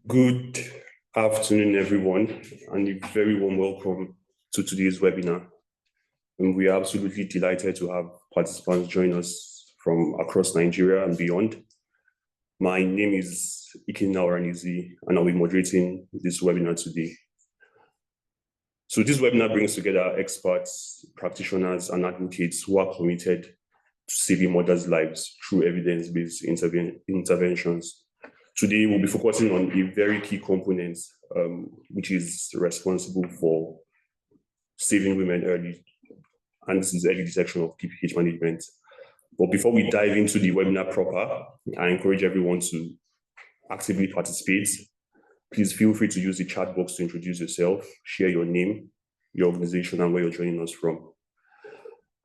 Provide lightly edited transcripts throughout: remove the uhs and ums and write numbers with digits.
Good afternoon, everyone, and a very warm welcome to today's webinar. And we are absolutely delighted to have participants join us from across Nigeria and beyond. My name is Ikenna Oranizi, and I'll be moderating this webinar today. So this webinar brings together experts, practitioners, and advocates who are committed to saving mothers' lives through evidence-based interventions. Today, we'll be focusing on a very key component, which is responsible for saving women early, and this is early detection of PPH management. But before we dive into the webinar proper, I encourage everyone to actively participate. Please feel free to use the chat box to introduce yourself, share your name, your organization, and where you're joining us from.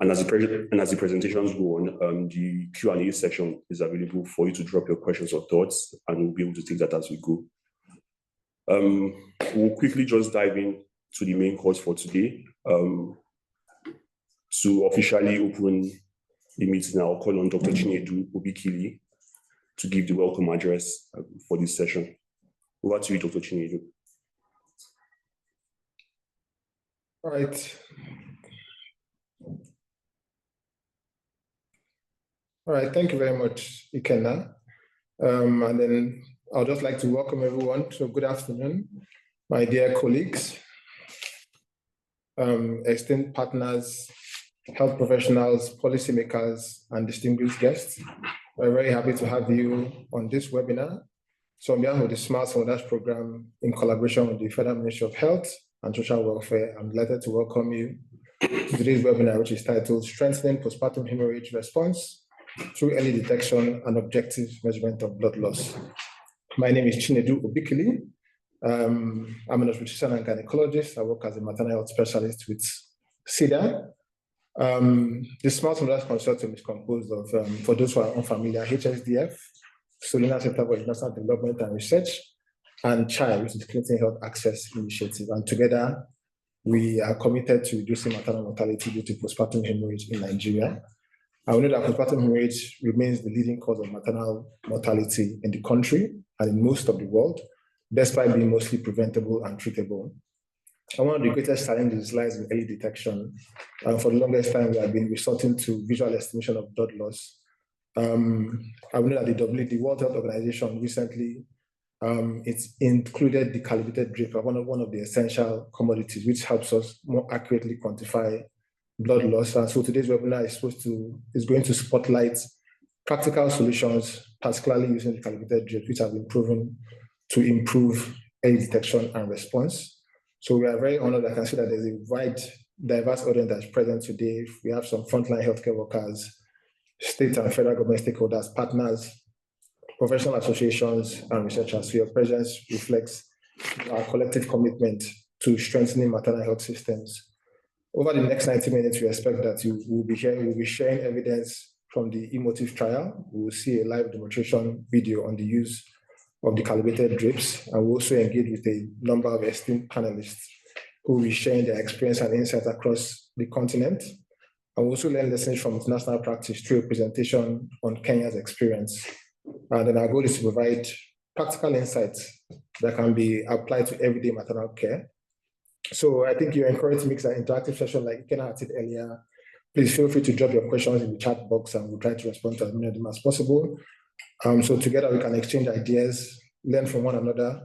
And as the presentations go on, the Q&A section is available for you to drop your questions or thoughts, and we'll be able to take that as we go. We'll quickly just dive in to the main course for today. To officially open the meeting, I'll call on Dr. Chinedu Obikili to give the welcome address for this session. Over to you, Dr. Chinedu. All right. All right, thank you very much, Ikenna. And then I'd just like to welcome everyone. So good afternoon, my dear colleagues, esteemed partners, health professionals, policymakers, and distinguished guests. We're very happy to have you on this webinar. So on behalf of the Smart Mothers Program, in collaboration with the Federal Ministry of Health and Social Welfare, I'm delighted to welcome you to today's webinar, which is titled Strengthening Postpartum Hemorrhage Response through Early Detection and Objective Measurement of Blood Loss. My name is Chinedu Obikili. I'm an obstetrician and gynecologist. I work as a maternal health specialist with CEDA. The Smart Mothers Consortium is composed of, for those who are unfamiliar, HSDF, Solina Center for International Development and Research, and CHILD, which is Clinton Health Access Initiative. And together, we are committed to reducing maternal mortality due to postpartum hemorrhage in Nigeria. I know that postpartum hemorrhage remains the leading cause of maternal mortality in the country and in most of the world, despite being mostly preventable and treatable. And one of the greatest challenges lies in early detection. For the longest time, we have been resorting to visual estimation of blood loss. I know that the World Health Organization recently it's included the calibrated drip as one of the essential commodities, which helps us more accurately quantify blood loss. And so today's webinar is going to spotlight practical solutions, particularly using the calibrated drip, which have been proven to improve early detection and response. So we are very honored. I can see that there's a wide, diverse audience that's present today. We have some frontline healthcare workers, state and federal government stakeholders, partners, professional associations, and researchers. So your presence reflects our collective commitment to strengthening maternal health systems. Over the next 90 minutes, we expect that we'll be sharing evidence from the emotive trial. We will see a live demonstration video on the use of the calibrated drips, and we'll also engage with a number of esteemed panelists who will be sharing their experience and insights across the continent. And we'll also learn lessons from international practice through a presentation on Kenya's experience. And then our goal is to provide practical insights that can be applied to everyday maternal care. So I think you're encouraged to make an interactive session like Ikenna said earlier. Please feel free to drop your questions in the chat box and we'll try to respond to as many of them as possible. So together we can exchange ideas, learn from one another,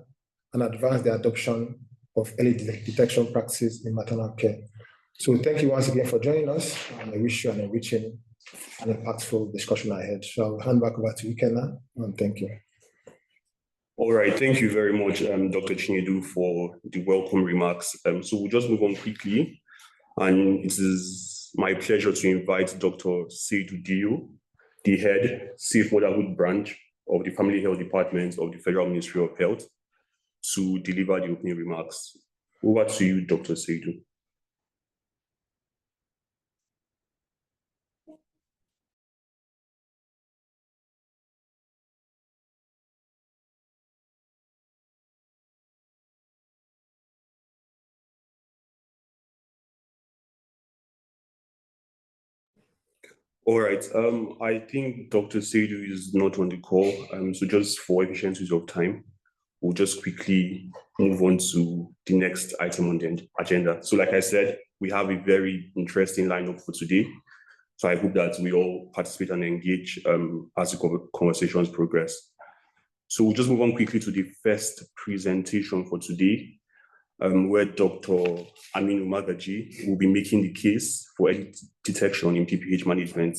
and advance the adoption of early detection practices in maternal care. So thank you once again for joining us, and I wish you an enriching and impactful discussion ahead. So I'll hand back over to Ikenna, and thank you. All right, thank you very much, Dr. Chinedu, for the welcome remarks. So we'll just move on quickly, and it is my pleasure to invite Dr. Seydou Dio, the head Safe Motherhood branch of the Family Health Department of the Federal Ministry of Health, to deliver the opening remarks. Over to you, Dr. Seydou. All right, I think Dr. Seydou is not on the call, so just for efficient use of time, we'll just quickly move on to the next item on the agenda. So like I said, we have a very interesting lineup for today. So I hope that we all participate and engage as the conversations progress. So we'll just move on quickly to the first presentation for today, where Dr. Aminu Magaji will be making the case for early detection in PPH management.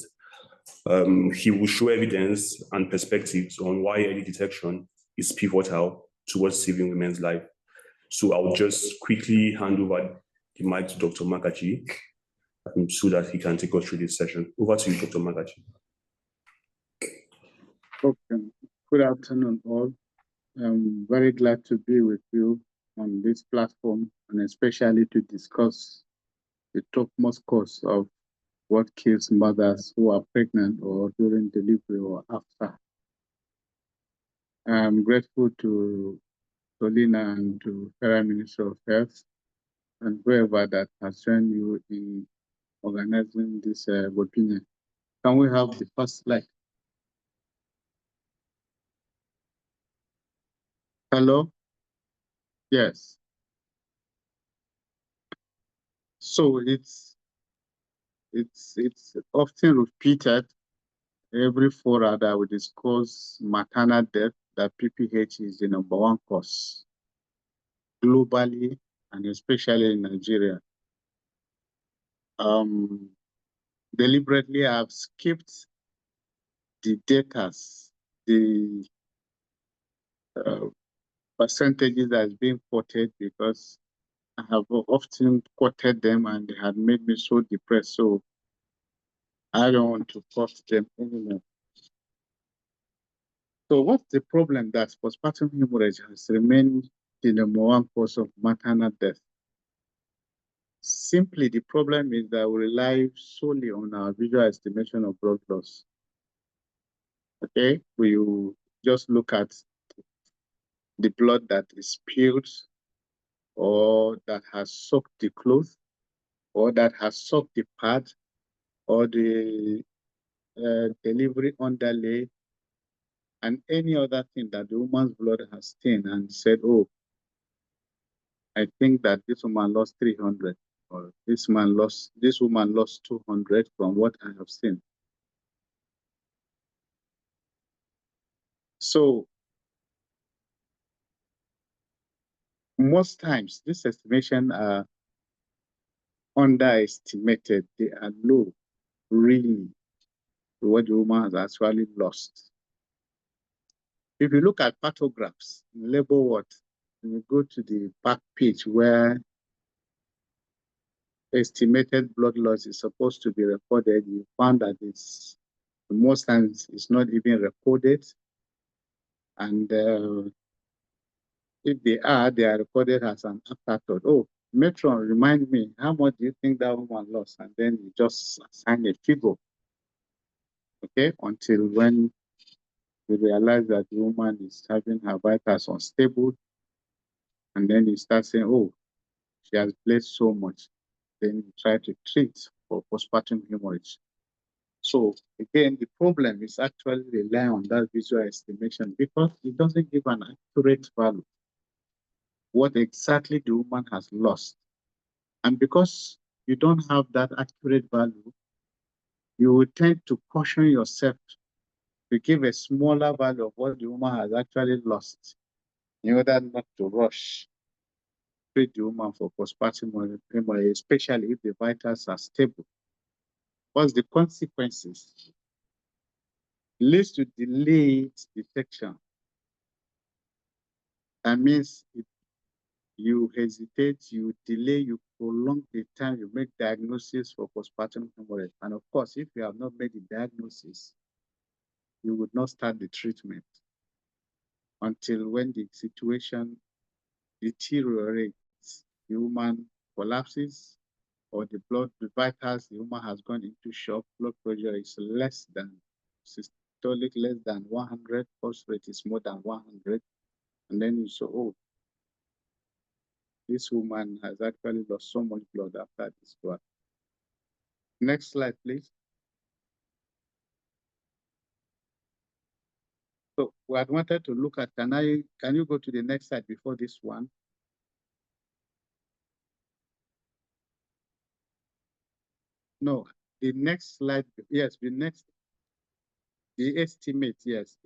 He will show evidence and perspectives on why early detection is pivotal towards saving women's life. So I'll just quickly hand over the mic to Dr. Magaji so that he can take us through this session. Over to you, Dr. Magaji. Okay. Good afternoon, all. I'm very glad to be with you on this platform, and especially to discuss the topmost cause of what kills mothers who are pregnant or during delivery or after. I'm grateful to Solina and to Federal Ministry of Health and whoever that has joined you in organizing this webinar. Can we have the first slide? Hello? Yes. So it's often repeated every fora that we discuss maternal death, that PPH is the #1 cause globally and especially in Nigeria. Deliberately, I've skipped the data, the percentages that's being quoted because I have often quoted them and they had made me so depressed. So I don't want to quote them anymore. So what's the problem that postpartum hemorrhage has remained the #1 cause of maternal death? Simply, the problem is that we rely solely on our visual estimation of blood loss. Okay, we just look at the blood that is spilled or that has soaked the clothes or that has soaked the pad or the delivery underlay and any other thing that the woman's blood has stained and said, oh, I think that this woman lost 300 or this woman lost 200 from what I have seen. So most times this estimation are underestimated. They are low, really, to what the woman has actually lost. If you look at pathographs, label what, you go to the back page where estimated blood loss is supposed to be recorded, you found that it's most times it's not even recorded. And if they are recorded as an afterthought. Oh, Metron, remind me, how much do you think that woman lost? And then you just assign a figure, okay, until when you realize that the woman is having her vitals unstable, and then you start saying, oh, she has bled so much. Then you try to treat for postpartum hemorrhage. So again, the problem is actually relying on that visual estimation because it doesn't give an accurate value. What exactly the woman has lost. And because you don't have that accurate value, you will tend to caution yourself to give a smaller value of what the woman has actually lost in order not to rush treat the woman for postpartum hemorrhage, especially if the vitals are stable. What's the consequences? It leads to delayed detection. That means you hesitate, you delay, you prolong the time you make diagnosis for postpartum hemorrhage. And of course, if you have not made the diagnosis, you would not start the treatment until when the situation deteriorates, the woman collapses, or the vitals, the woman has gone into shock, blood pressure is less than systolic, less than 100, pulse rate is more than 100. And then you say, oh, this woman has actually lost so much blood after this blood. Next slide, please. So we had wanted to look at, can you go to the next slide before this one? No, the next slide, yes, the estimate, yes.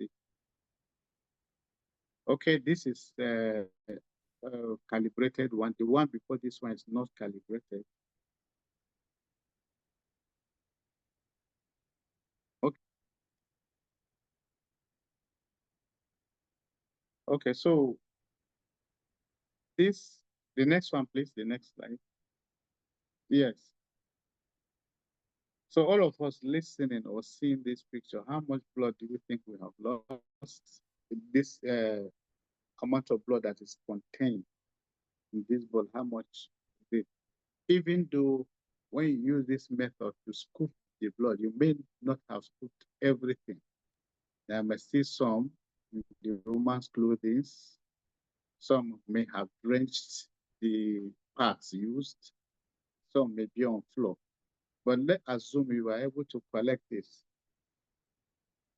Okay, this is calibrated one. The one before this one is not calibrated. Okay. Okay, so the next one, please, the next slide. Yes. So all of us listening or seeing this picture, how much blood do you think we have lost? This amount of blood that is contained in this blood, how much is it? Even though when you use this method to scoop the blood, you may not have scooped everything. There may still some in the woman's clothing. Some may have drenched the parts used. Some may be on floor. But let's assume you were able to collect this.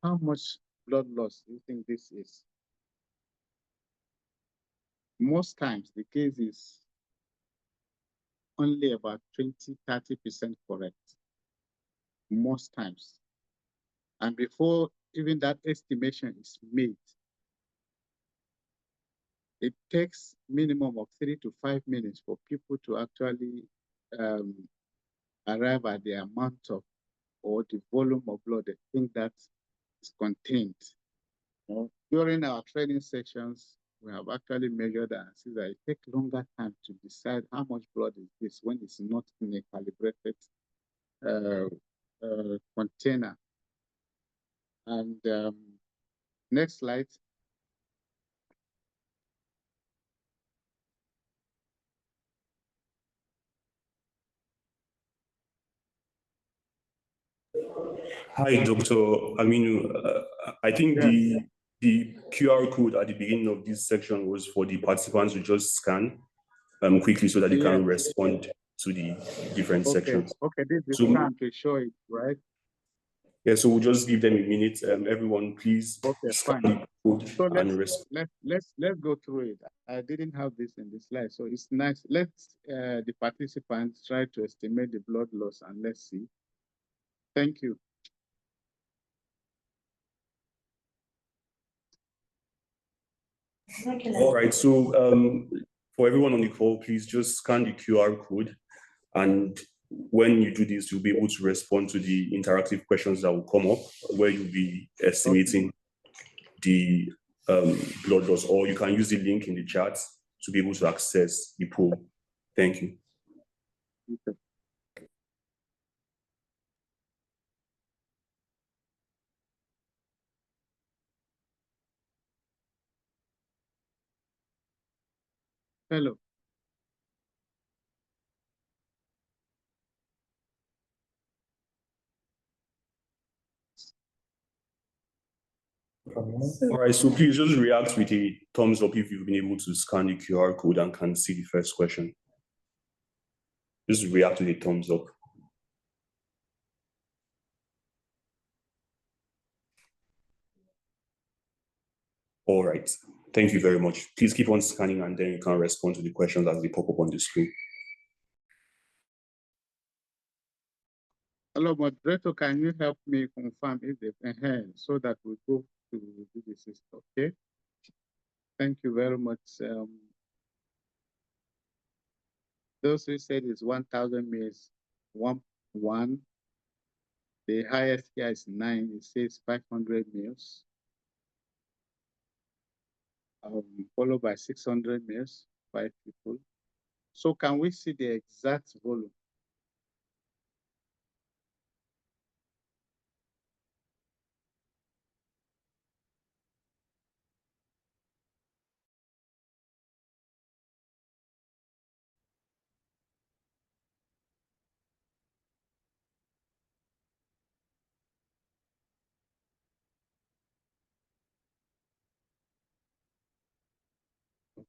How much blood loss do you think this is? Most times the case is only about 20–30% correct. Most times. And before even that estimation is made, it takes minimum of 3 to 5 minutes for people to actually arrive at the amount of or the volume of blood they think that is contained. During our training sessions, we have actually measured and see that it takes longer time to decide how much blood is this when it's not in a calibrated container. And next slide. Hi, Dr. Aminu. I think Yeah. the QR code at the beginning of this section was for the participants to just scan quickly so that they can respond to the different sections. Okay, this is So, time to show it, right? yeah, so we'll just give them a minute. Everyone, please scan the code So and respond. let's go through it. I didn't have this in the slide, so it's nice. Let's the participants try to estimate the blood loss and let's see. Thank you. All right, so for everyone on the call, please just scan the QR code. And when you do this, you'll be able to respond to the interactive questions that will come up where you'll be estimating the blood loss, or you can use the link in the chat to be able to access the pool. Thank you. Okay. Hello. All right, so please just react with a thumbs up if you've been able to scan the QR code and can see the first question. Just react with a thumbs up. All right, thank you very much. Please keep on scanning and then you can respond to the questions as they pop up on the screen. Hello, moderator, can you help me confirm if they so that we go to do this, okay? Thank you very much. Those who said is 1,000 means 1. The highest here is 9. It says 500 mils. Followed by 600 mils, 5 people. So can we see the exact volume?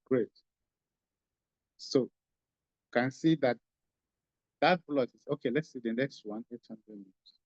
Great. So can see that blood is okay. Let's see the next one, 800 mils.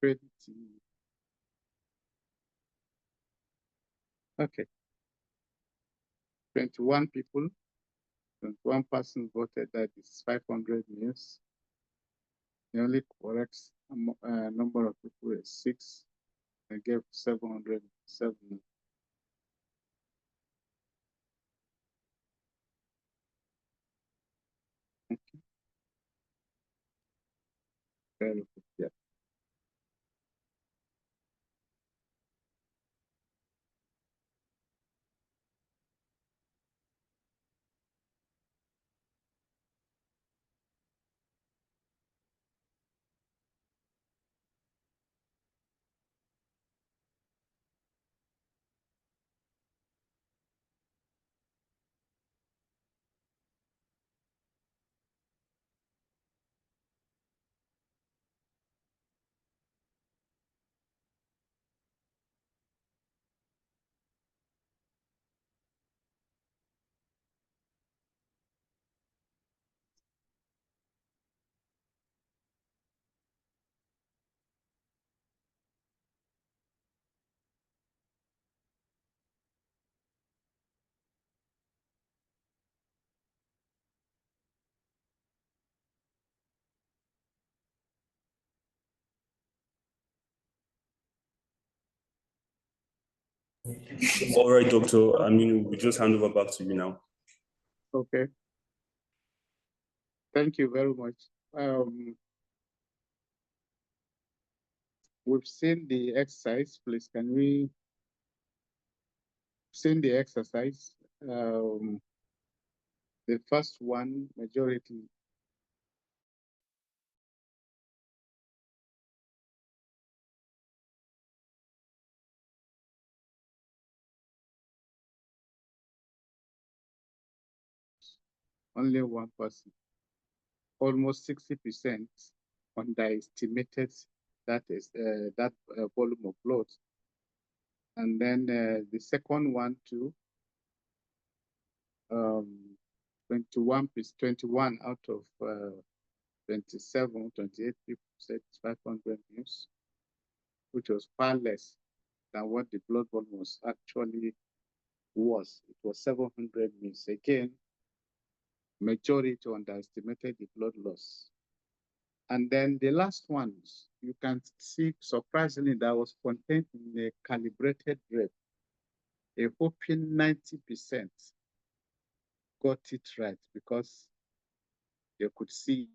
20. Okay. 21 people, 21 person voted that is 500 mils. The only correct number of people is 6. I gave 707. Okay. Very good. Yeah. All right, doctor. I mean, we just hand over back to you now. Okay. Thank you very much. We've seen the exercise. Please, can we seen the exercise? The first one, majority. Only one person. Almost 60% underestimated that is that volume of blood. And then the second one too, 21 out of 27, 28 people said 500 mils, which was far less than what the blood volume was actually was. It was 700 mils. Again, majority underestimated the blood loss. And then the last ones, you can see, surprisingly, that was contained in a calibrated drip. A whopping 90% got it right because they could see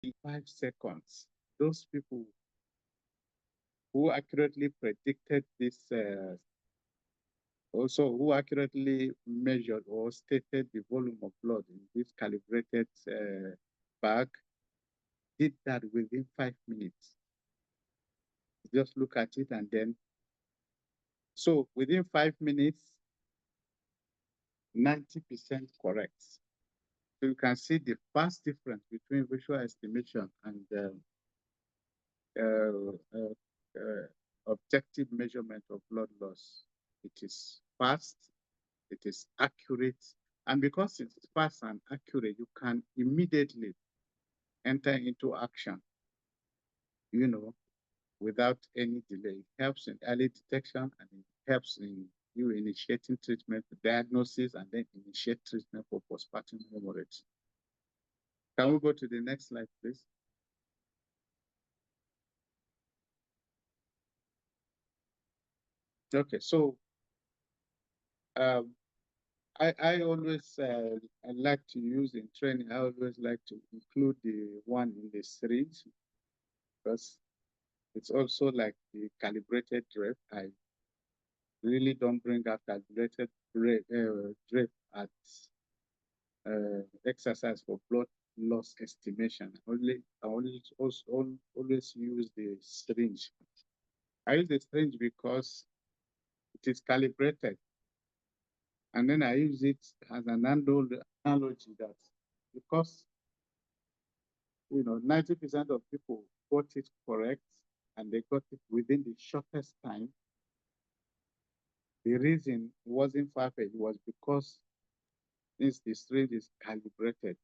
in 5 seconds. Those people who accurately predicted this, also who accurately measured or stated the volume of blood in this calibrated bag, did that within 5 minutes. Just look at it and then, so within 5 minutes, 90% correct. So you can see the vast difference between visual estimation and objective measurement of blood loss. It is fast, it is accurate, and because it's fast and accurate, you can immediately enter into action, without any delay. It helps in early detection and it helps in you initiating treatment, diagnosis, and then initiate treatment for postpartum hemorrhage. Can we go to the next slide, please? Okay, so I always I like to use in training, I always like to include the one in the syringe because it's also like the calibrated drip. I really don't bring up calibrated drip at exercise for blood loss estimation. I always use the syringe. I use the syringe because it is calibrated. And then I use it as an analogy that because 90% of people got it correct, and they got it within the shortest time. The reason wasn't far-fetched, was because since the syringe is calibrated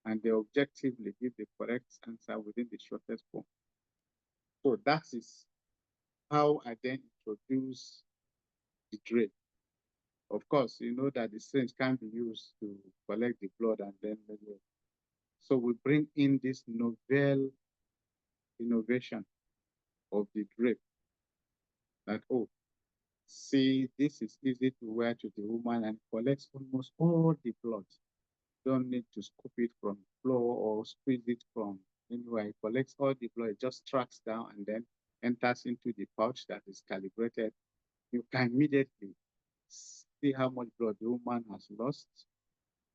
and they objectively give the correct answer within the shortest form. So that is how I then introduce the drip. Of course, you know that the syringe can be used to collect the blood and then measure. So we bring in this novel innovation of the drip that, oh, see, this is easy to wear to the woman and collects almost all the blood. Don't need to scoop it from the floor or squeeze it from anywhere. It collects all the blood, it just tracks down and then enters into the pouch that is calibrated. You can immediately see how much blood the woman has lost.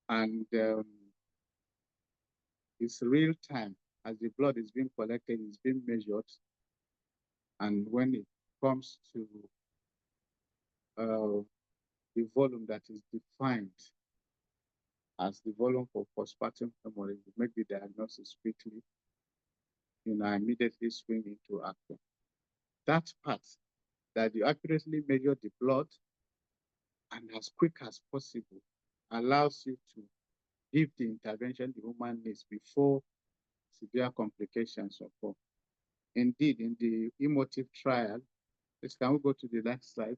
And it's real time. As the blood is being collected, it's being measured. And when it comes to the volume that is defined as the volume for postpartum hemorrhage, you make the diagnosis quickly, immediately swing into action. That part, that you accurately measure the blood and as quick as possible, allows you to give the intervention the woman needs before severe complications occur. Indeed, in the emotive trial, can we go to the next slide?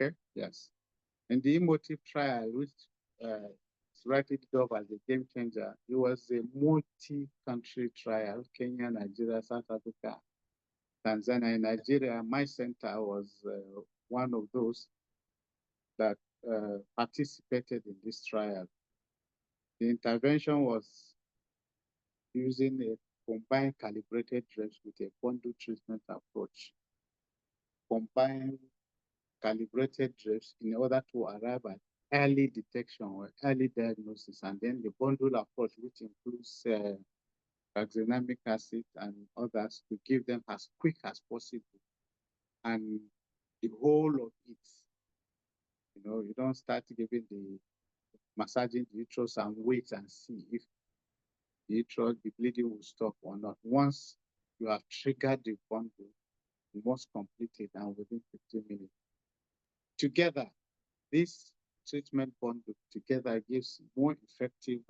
Okay, yes. In the emotive trial, which is rightly dubbed as a game changer, it was a multi-country trial: Kenya, Nigeria, South Africa, Tanzania. In Nigeria, my center was one of those that participated in this trial. The intervention was using a combined calibrated drugs with a bundle treatment approach. Combined calibrated drugs in order to arrive at early detection or early diagnosis, and then the bundle approach, which includes oxalic acid and others, to give them as quick as possible. And the whole of it, you don't start giving the massaging the uterus and wait and see if the uterus, the bleeding will stop or not. Once you have triggered the bundle, you must complete it, and within 15 minutes. Together, this treatment bundle together gives more effective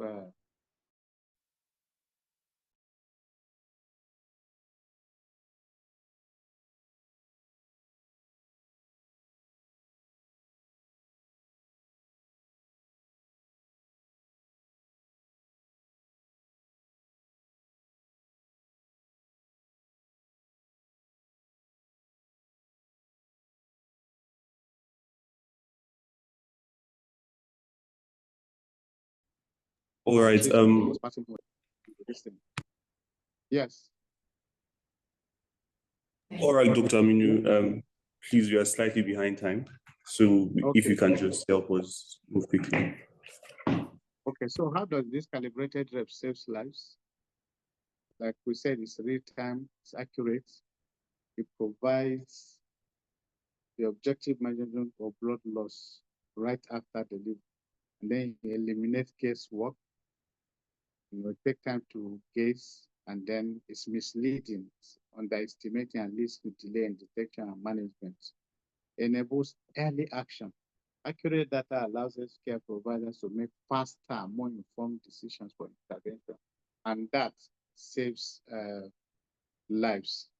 All right. Yes. All right, Dr. Aminu, please, we are slightly behind time. So Okay. If you can just help us move quickly. Okay, so how does this calibrated rep save lives? Like we said, it's real time, it's accurate. It provides the objective measurement of blood loss right after delivery. And then it eliminates guesswork. Take time to guess, and then it's misleading, it's underestimating, and leads to delay in detection and management. Enables early action. Accurate data allows healthcare providers to make faster, more informed decisions for intervention, and that saves lives.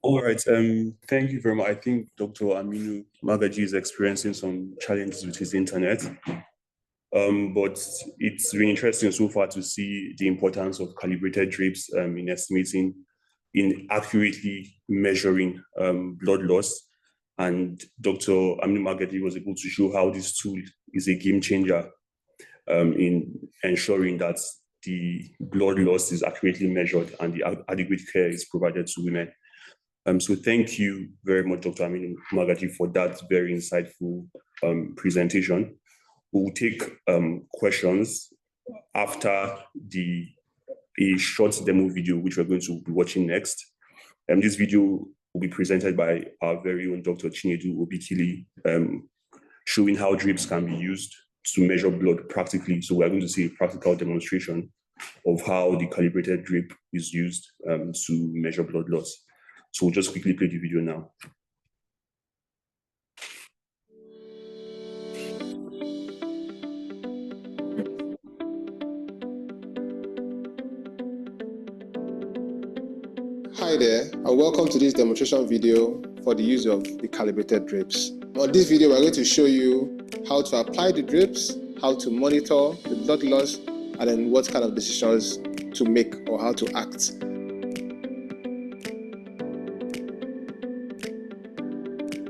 All right. Thank you very much. I think Dr. Aminu Magaji is experiencing some challenges with his internet. But it's been interesting so far to see the importance of calibrated drips in estimating, in accurately measuring blood loss. And Dr. Aminu Magaji was able to show how this tool is a game changer in ensuring that the blood loss is accurately measured and the adequate care is provided to women. So thank you very much, Dr. Aminu Magaji, for that very insightful presentation. We will take questions after a short demo video, which we're going to be watching next. This video will be presented by our very own Dr. Chinedu Obikili, showing how drips can be used to measure blood practically. So we're going to see a practical demonstration of how the calibrated drip is used to measure blood loss. So we'll just quickly play the video now. Hi there, and welcome to this demonstration video for the use of the calibrated drips. On this video, we're going to show you how to apply the drips, how to monitor the blood loss, and then what kind of decisions to make or how to act.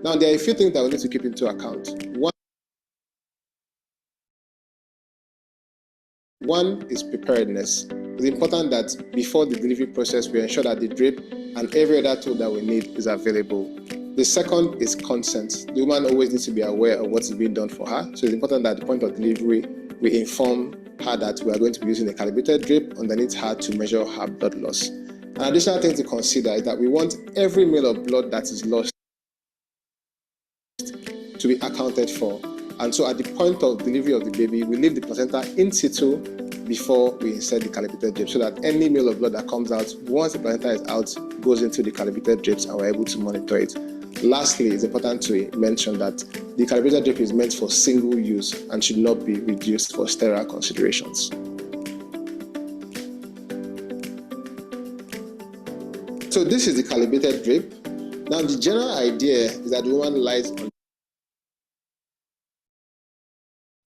Now, there are a few things that we need to keep into account. One is preparedness. It's important that before the delivery process, we ensure that the drip and every other tool that we need is available. The second is consent. The woman always needs to be aware of what is being done for her. So it's important that at the point of delivery, we inform her that we are going to be using a calibrated drip underneath her to measure her blood loss. An additional thing to consider is that we want every ml of blood that is lost to be accounted for. And so at the point of delivery of the baby, we leave the placenta in situ before we insert the calibrated drip, so that any ml of blood that comes out, once the placenta is out, goes into the calibrated drips and we're able to monitor it. Lastly, it's important to mention that the calibrated drip is meant for single use and should not be reduced for sterile considerations. So this is the calibrated drip. Now the general idea is that the woman lies on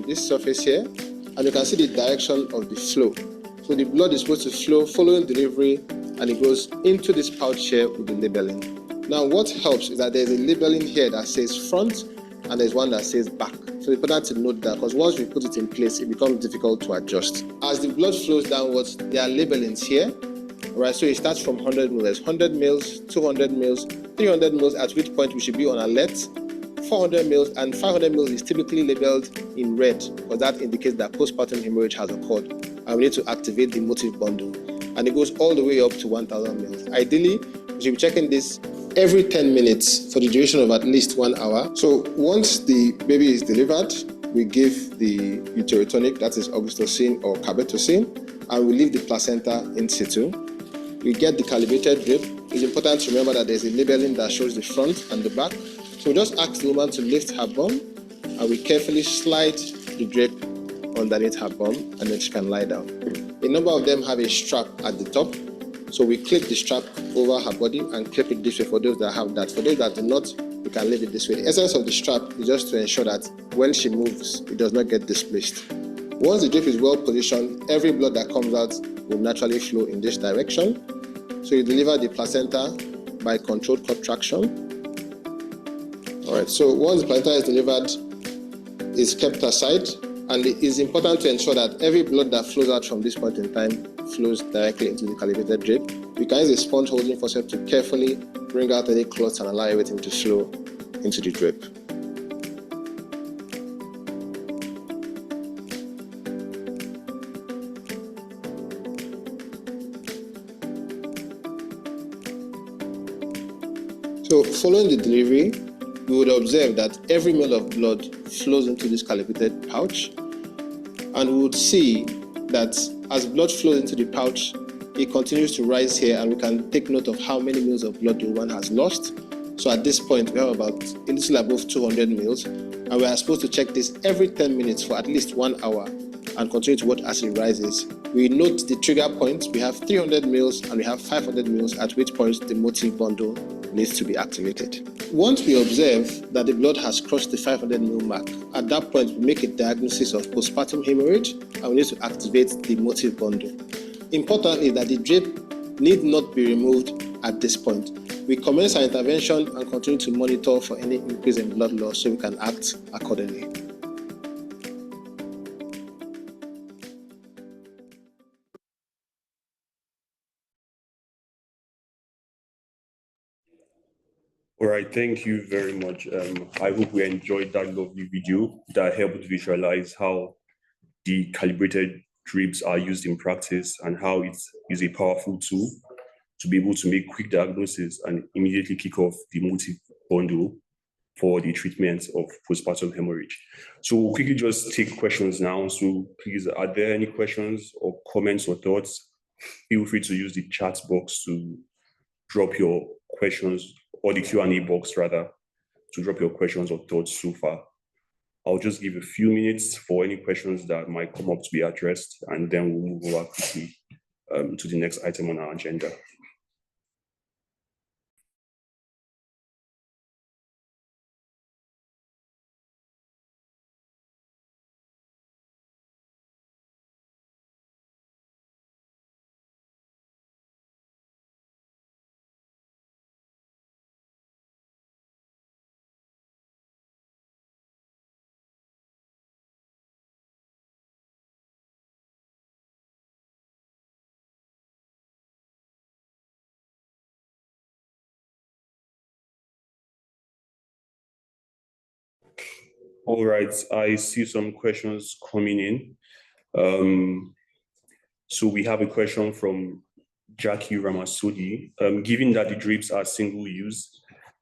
this surface here, and you can see the direction of the flow. So the blood is supposed to flow following delivery, and it goes into this pouch here with the labeling. Now what helps is that there's a labeling here that says front, and there's one that says back. So it's important to note that, because once we put it in place, it becomes difficult to adjust. As the blood flows downwards, there are labelings here. Alright, so it starts from 100 mils. There's 100 mils, 200 mils, 300 mils, at which point we should be on alert. 400 mils and 500 mils is typically labeled in red, because that indicates that postpartum hemorrhage has occurred and we need to activate the motive bundle. And it goes all the way up to 1000 mils. Ideally, we should be checking this every 10 minutes for the duration of at least 1 hour. So once the baby is delivered, we give the uterotonic, that is oxytocin or carbetocin, and we leave the placenta in situ. We get the calibrated drip. It's important to remember that there's a labeling that shows the front and the back. So we just ask the woman to lift her bum, and we carefully slide the drip underneath her bum, and then she can lie down. A number of them have a strap at the top, so we clip the strap over her body and clip it this way for those that have that. For those that do not, we can leave it this way. The essence of the strap is just to ensure that when she moves, it does not get displaced. Once the drip is well positioned, every blood that comes out will naturally flow in this direction. So you deliver the placenta by controlled contraction. All right, so once the placenta is delivered, it's kept aside, and it is important to ensure that every blood that flows out from this point in time flows directly into the calibrated drip. You can use a sponge holding forceps to carefully bring out any clots and allow everything to flow into the drip. So following the delivery, we would observe that every ml of blood flows into this calibrated pouch, and we would see that as blood flows into the pouch, it continues to rise here, and we can take note of how many mils of blood the woman has lost. So at this point, we have about a little above 200 mils, and we are supposed to check this every 10 minutes for at least 1 hour and continue to watch as it rises. We note the trigger points. We have 300 mils and we have 500 mils, at which point the motive bundle needs to be activated. Once we observe that the blood has crossed the 500 mil mark, at that point we make a diagnosis of postpartum hemorrhage and we need to activate the motive bundle. Importantly, that the drip need not be removed at this point. We commence our intervention and continue to monitor for any increase in blood loss so we can act accordingly. All right, thank you very much. I hope we enjoyed that lovely video that helped visualize how the calibrated drips are used in practice and how it is a powerful tool to be able to make quick diagnosis and immediately kick off the multi-bundle for the treatment of postpartum hemorrhage. So we'll quickly just take questions now. So please, are there any questions or comments or thoughts? Feel free to use the chat box to drop your questions, or the Q&A box rather, to drop your questions or thoughts so far. I'll just give a few minutes for any questions that might come up to be addressed, and then we'll move over quickly to the next item on our agenda. All right, I see some questions coming in. So we have a question from Jackie Ramasodi. Given that the drips are single use,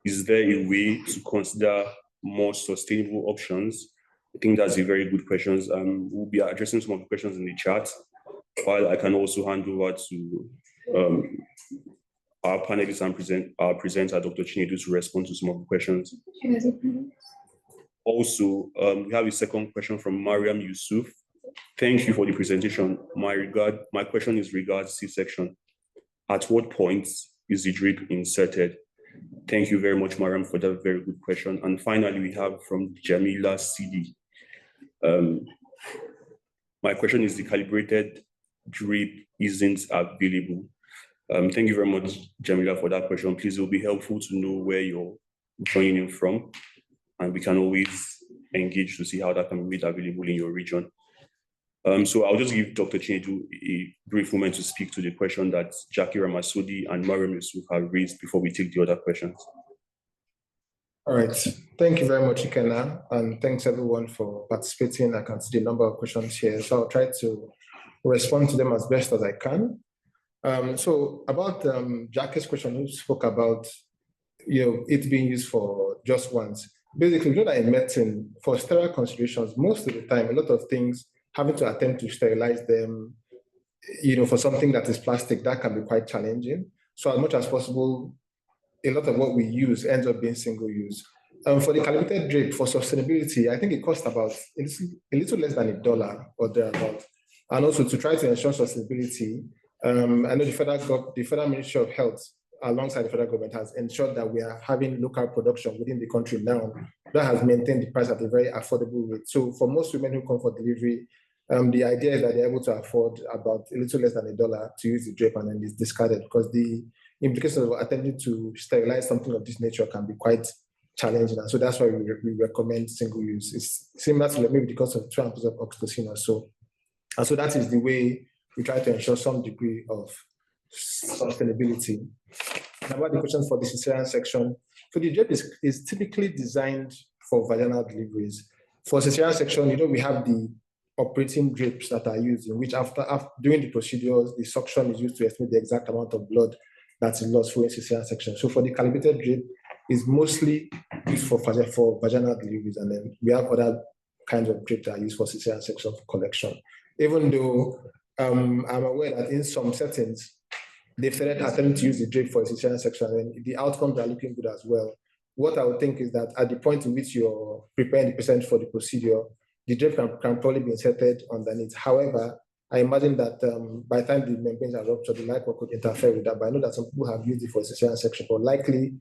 is there a way to consider more sustainable options? I think that's a very good question. We'll be addressing some of the questions in the chat, while I can also hand over to our panelist and our presenter, Dr. Chinedu, to respond to some of the questions. Also, we have a second question from Mariam Yusuf. Thank you for the presentation. My question is regards C-section. At what point is the drip inserted? Thank you very much, Mariam, for that very good question. And finally, we have from Jamila CD. My question is, the calibrated drip isn't available. Thank you very much, Jamila, for that question. Please, it will be helpful to know where you're joining in from, and we can always engage to see how that can be made available in your region. So I'll just give Dr. Chinedu a brief moment to speak to the question that Jackie Ramasodi and Mariam Yusuf have raised before we take the other questions. All right, thank you very much, Ikenna, and thanks everyone for participating. I can see the number of questions here, so I'll try to respond to them as best as I can. So about Jackie's question, who spoke about it being used for just once. Basically, you know that in medicine, for sterile considerations, most of the time, a lot of things, having to attempt to sterilize them, for something that is plastic, that can be quite challenging. So as much as possible, a lot of what we use ends up being single use. For the calibrated drip, for sustainability, I think it costs about a little less than $1 or thereabout. And also to try to ensure sustainability, I know the Federal Ministry of Health, alongside the federal government, has ensured that we are having local production within the country now that has maintained the price at a very affordable rate. So for most women who come for delivery, the idea is that they're able to afford about a little less than $1 to use the drip, and then it's discarded, because the implications of attempting to sterilize something of this nature can be quite challenging. And so that's why we recommend single use. It's similar to maybe the cost of 2 ounces of oxytocin or so. And so that is the way we try to ensure some degree of sustainability. And about the questions for the cesarean section, so the drip is typically designed for vaginal deliveries. For cesarean section, we have the operating drips that are used, in which after during the procedures, the suction is used to estimate the exact amount of blood that is lost for a cesarean section. So for the calibrated drip, is mostly used for vaginal deliveries, and then we have other kinds of drip that are used for cesarean section for collection. Even though I'm aware that in some settings, they've started attempting to use the drip for a cesarean section, and the outcomes are looking good as well. What I would think is that at the point in which you're preparing the patient for the procedure, the drip can probably be inserted underneath. However, I imagine that by the time the membranes are ruptured, the light could interfere with that. But I know that some people have used it for a cesarean section, but likely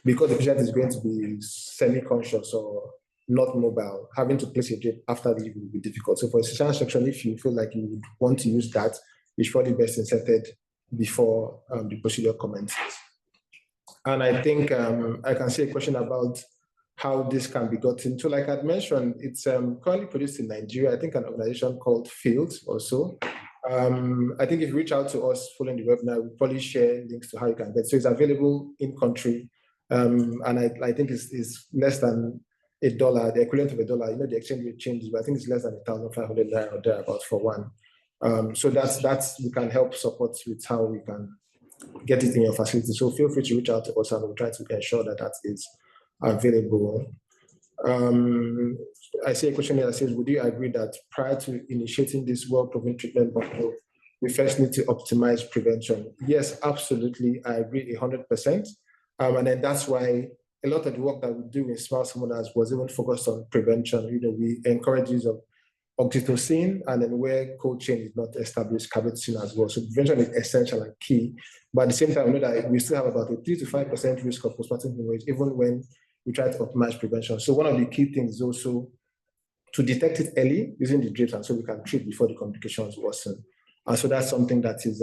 because the patient is going to be semi-conscious or not mobile, having to place a drip after delivery will be difficult. So for a cesarean section, if you feel like you would want to use that, it's probably best inserted before the procedure commences. And I think I can see a question about how this can be gotten. So like I mentioned, it's currently produced in Nigeria, I think an organization called Field also. I think if you reach out to us following the webinar, we'll probably share links to how you can get. So it's available in country. And I think it's less than $1, the equivalent of $1. You know, the exchange rate changes, but I think it's less than 1,500 naira or thereabouts for one. So that's we can help support with how we can get it in your facility. So feel free to reach out to us, and we'll try to ensure that that is available. I see a question here that says, would you agree that prior to initiating this well-proven treatment bundle, we first need to optimize prevention? Yes, absolutely. I agree 100%. And then that's why a lot of the work that we do in Smart Summoners was even focused on prevention. You know, we encourage use of oxytocin, and then where cold chain is not established, carbetocin as well. So prevention is essential and key. But at the same time, we know that we still have about a 3 to 5% risk of postpartum hemorrhage, even when we try to optimize prevention. So one of the key things is also to detect it early using the drips, and so we can treat before the complications worsen. And so that's something that is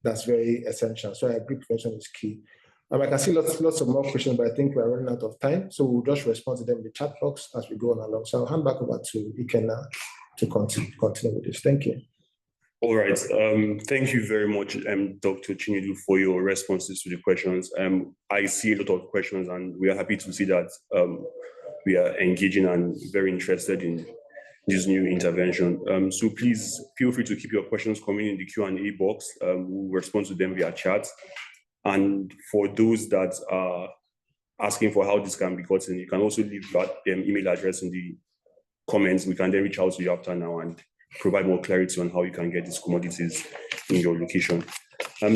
that's very essential. So I agree, prevention is key. I can see lots of more questions, but I think we're running out of time. So we'll just respond to them in the chat box as we go on along. So I'll hand back over to Ikenna to continue with this. Thank you. All right. Thank you very much, Dr. Chinedu, for your responses to the questions. I see a lot of questions, and we are happy to see that we are engaging and very interested in this new intervention. So please feel free to keep your questions coming in the Q&A box. We'll respond to them via chat. And for those that are asking for how this can be gotten, you can also leave that email address in the comments. We can then reach out to you after now and provide more clarity on how you can get these commodities in your location.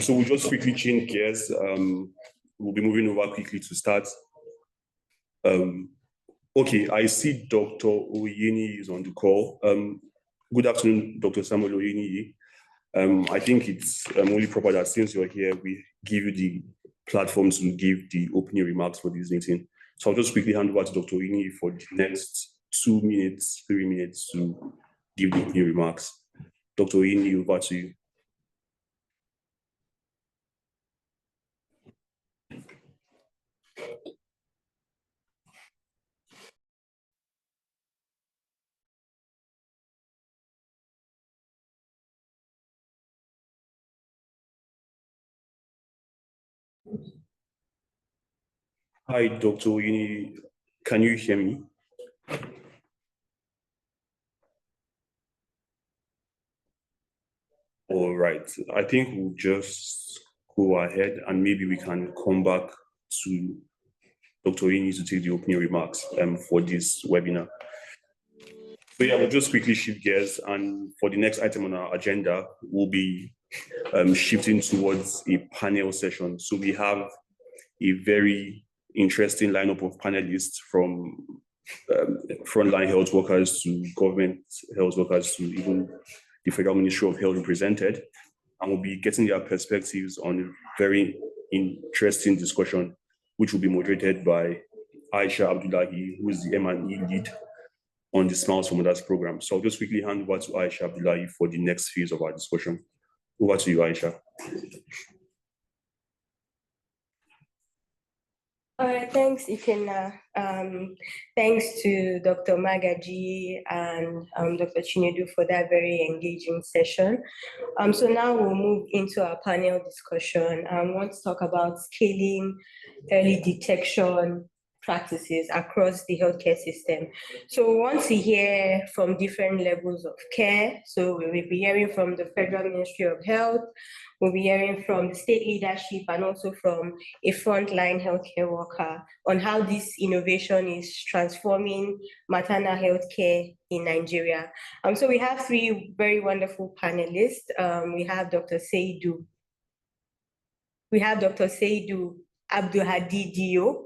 So we'll just quickly change gears. We'll be moving over quickly to start. Okay, I see Dr. Oyeni is on the call. Good afternoon, Dr. Samuel Oyeni. I think it's only proper that since you're here, we give you the platform to give the opening remarks for this meeting. So I'll just quickly hand over to Dr. Oyeni for the next 2 minutes, 3 minutes to give the opening remarks. Dr. Oyeni, over to you. Hi, Dr. Oyeni. Can you hear me? All right. I think we'll just go ahead and maybe we can come back to Dr. Oyeni to take the opening remarks for this webinar. So yeah, we'll just quickly shift gears, and for the next item on our agenda, we'll be shifting towards a panel session. So we have a very interesting lineup of panelists from frontline health workers to government health workers to even the Federal Ministry of Health represented, and we'll be getting their perspectives on a very interesting discussion, which will be moderated by Aisha Abdullahi, who is the M&E lead on the Smiles for Mothers program. So I'll just quickly hand over to Aisha Abdullahi for the next phase of our discussion. Over to you, Aisha. All right, thanks, Ikenna. Thanks to Dr. Magaji and Dr. Chinedu for that very engaging session. So now we'll move into our panel discussion. I want to talk about scaling early detection practices across the healthcare system. So we want to hear from different levels of care. So we will be hearing from the Federal Ministry of Health, we'll be hearing from the state leadership, and also from a frontline healthcare worker on how this innovation is transforming maternal healthcare in Nigeria. So we have 3 very wonderful panelists. We have Dr. Seydou. We have Dr. Seydou Abdulhadi Dio.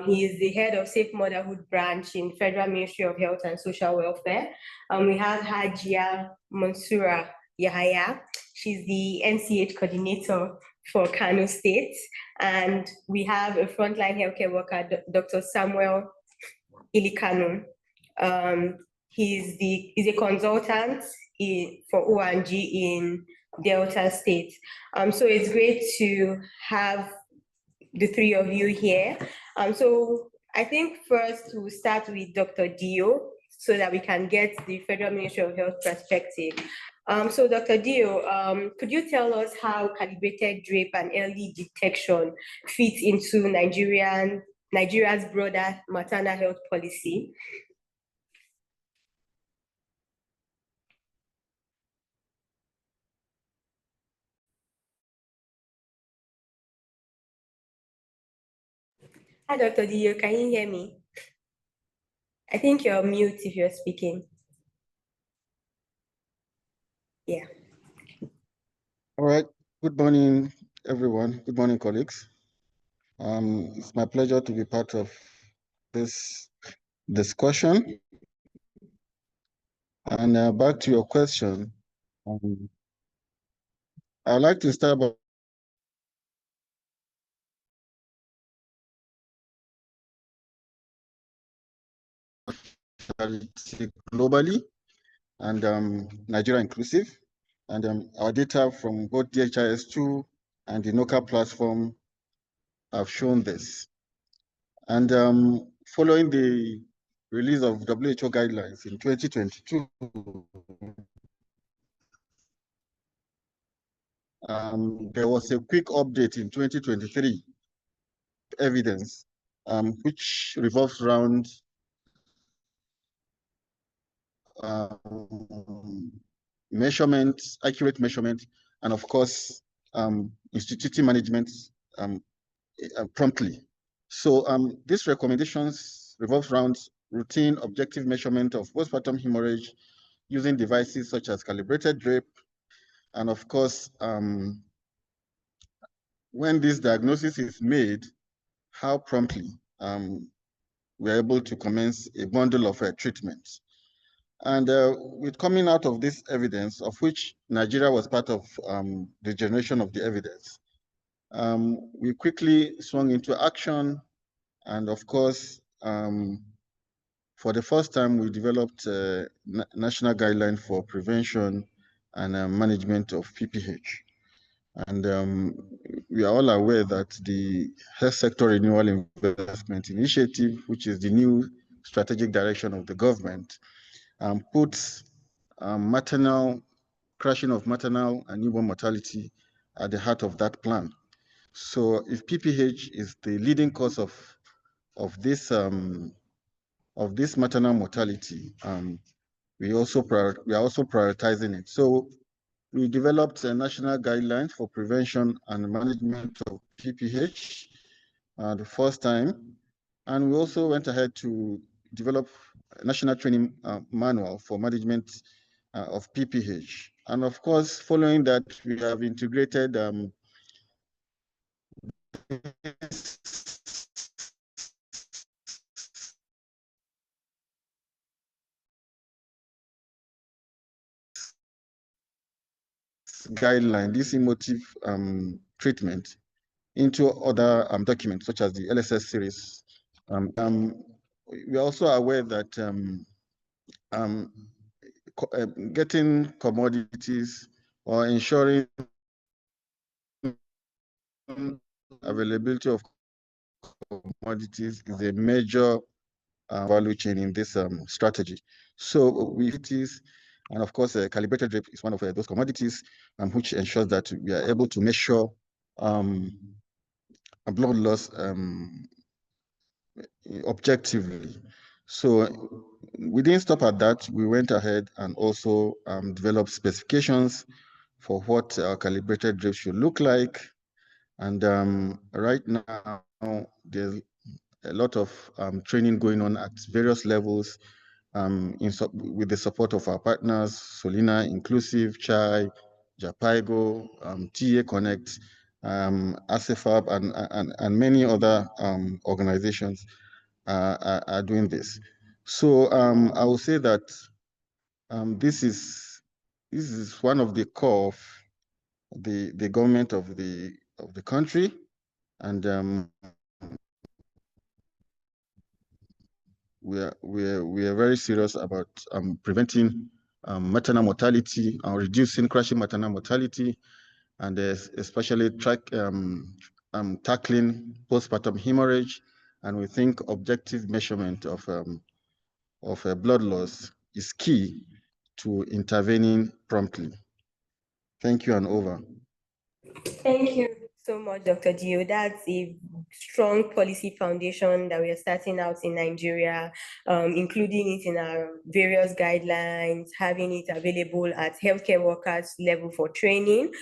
He is the head of Safe Motherhood branch in Federal Ministry of Health and Social Welfare. We have Hajia Mansoura Yahaya. She's the NCH coordinator for Kano State. And we have a frontline healthcare worker, Dr. Samuel Ilikanu. He's a consultant for ONG in Delta State. So it's great to have the 3 of you here. So I think first we'll start with Dr. Dio so that we can get the Federal Ministry of Health perspective. So Dr. Dio, could you tell us how calibrated drape and early detection fits into Nigeria's broader maternal health policy? Hi, Dr. Dio, can you hear me? I think you're mute if you're speaking. Yeah. All right. Good morning, everyone. Good morning, colleagues. It's my pleasure to be part of this discussion. And back to your question, I'd like to start by globally and Nigeria inclusive. And our data from both DHIS2 and the NOCA platform have shown this. And following the release of WHO guidelines in 2022, there was a quick update in 2023 evidence, which revolves around measurement, accurate measurement, and of course, instituting management promptly. So these recommendations revolve around routine objective measurement of postpartum hemorrhage using devices such as calibrated drape, and of course, when this diagnosis is made, how promptly we're able to commence a bundle of treatments. And with coming out of this evidence, of which Nigeria was part of the generation of the evidence, we quickly swung into action. And of course, for the first time, we developed a national guideline for prevention and management of PPH. And we are all aware that the Health Sector Renewal Investment Initiative, which is the new strategic direction of the government, puts crashing of maternal and newborn mortality at the heart of that plan. So if PPH is the leading cause of this maternal mortality, we are also prioritizing it. So we developed a national guidelines for prevention and management of PPH the first time. And we also went ahead to develop a national training manual for management of PPH. And of course, following that, we have integrated guideline, this emotive treatment into other documents such as the LSS series. We are also aware that getting commodities or ensuring availability of commodities is a major value chain in this strategy. So and of course, calibrated drape is one of those commodities, which ensures that we are able to measure a blood loss objectively. So we didn't stop at that. We went ahead and also developed specifications for what our calibrated drape should look like. And right now, there's a lot of training going on at various levels with the support of our partners, Solina Inclusive, Chai, Japaigo, TA Connect, ASEFAB, and many other organizations are doing this. So I will say that this is one of the core of the government of the country, and we are very serious about preventing maternal mortality and reducing crashing maternal mortality, and especially tackling postpartum hemorrhage. And we think objective measurement of blood loss is key to intervening promptly. Thank you and over. Thank you so much, Dr. Dio. That's a strong policy foundation that we are starting out in Nigeria, including it in our various guidelines, having it available at healthcare workers level for training.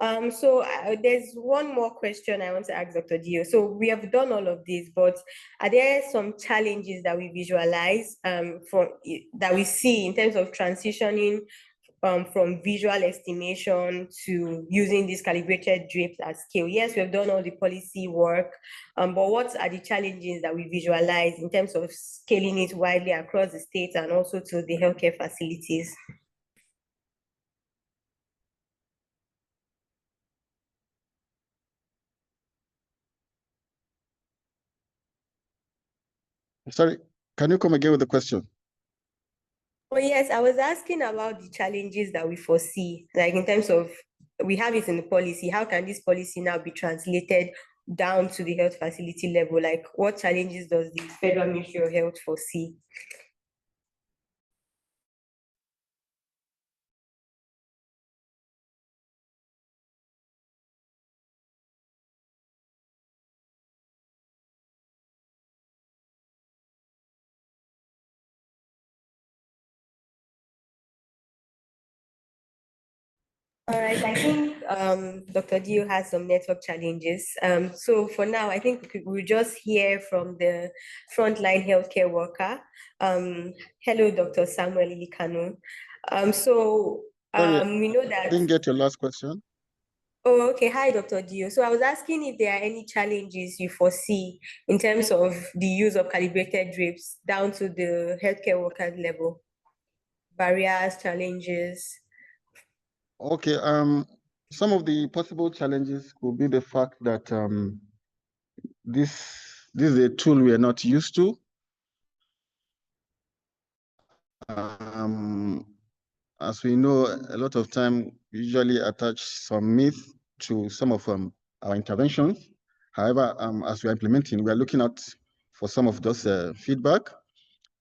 So there's one more question I want to ask Dr. Dio. So we have done all of this, but are there some challenges that we visualize that we see in terms of transitioning from visual estimation to using these calibrated drapes at scale? Yes, we have done all the policy work, but what are the challenges that we visualize in terms of scaling it widely across the state and also to the healthcare facilities? Sorry, can you come again with the question? Oh, yes, I was asking about the challenges that we foresee, like in terms of, we have it in the policy, how can this policy now be translated down to the health facility level? Like, what challenges does the Federal Ministry of Health foresee? All right, I think Dr. Dio has some network challenges. So for now, I think we'll just hear from the frontline healthcare worker. Hello, Dr. Samuel Ilikanu. We know that. I didn't get your last question. Oh, okay. Hi, Dr. Dio. So I was asking if there are any challenges you foresee in terms of the use of calibrated drapes down to the healthcare workers level. Barriers, challenges. Okay, some of the possible challenges could be the fact that this is a tool we are not used to. As we know, a lot of time we usually attach some myth to some of our interventions. However, as we are implementing, we are looking out for some of those feedback.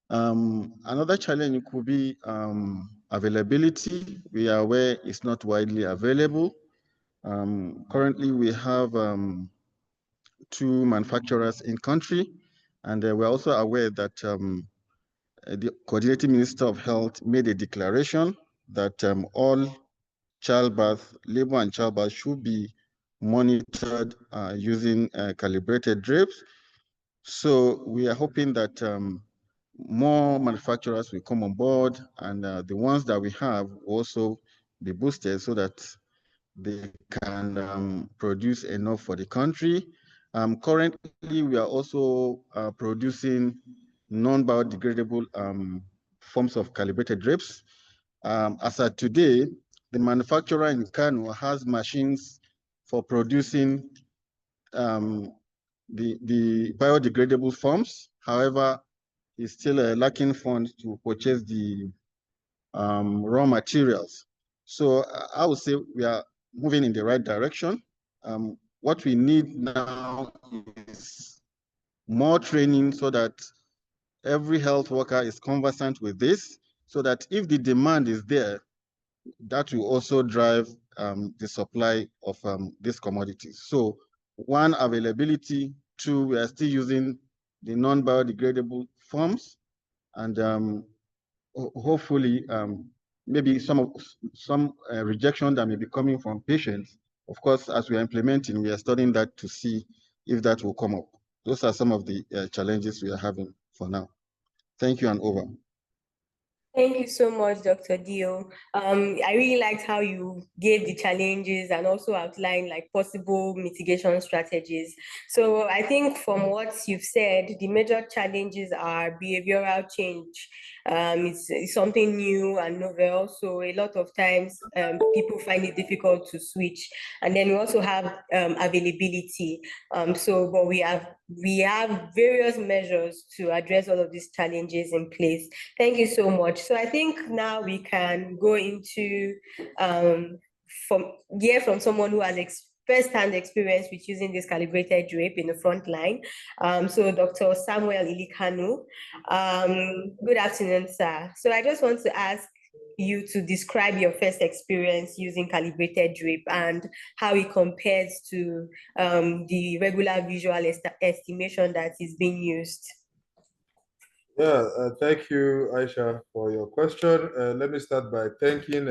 Another challenge could be availability. We are aware it's not widely available. Currently, we have 2 manufacturers in country, and we're also aware that the coordinating Minister of Health made a declaration that all childbirth, labor and childbirth should be monitored using calibrated drapes. So we are hoping that more manufacturers will come on board, and the ones that we have will also be boosted so that they can produce enough for the country. Currently, we are also producing non-biodegradable forms of calibrated drapes. As of today, the manufacturer in Kano has machines for producing the biodegradable forms. However, it's still lacking funds to purchase the raw materials. So I would say we are moving in the right direction. What we need now is more training so that every health worker is conversant with this, so that if the demand is there, that will also drive the supply of these commodities. So 1, availability. 2, we are still using the non-biodegradable forms, and hopefully maybe some rejection that may be coming from patients. Of course, as we are implementing, we are studying that to see if that will come up. Those are some of the challenges we are having for now. Thank you and over. Thank you so much, Dr. Dio. I really liked how you gave the challenges and also outlined like possible mitigation strategies. So I think from what you've said, the major challenges are behavioral change. It's something new and novel. So a lot of times people find it difficult to switch. And then we also have availability. But we have various measures to address all of these challenges in place. Thank you so much. So I think now we can go into from someone who has first-hand experience with using this calibrated drape in the front line. So Dr. Samuel Ilikanu. Good afternoon, sir. So I just want to ask, you to describe your first experience using calibrated drip and how it compares to the regular visual estimation that is being used. Yeah, thank you, Aisha, for your question. Let me start by thanking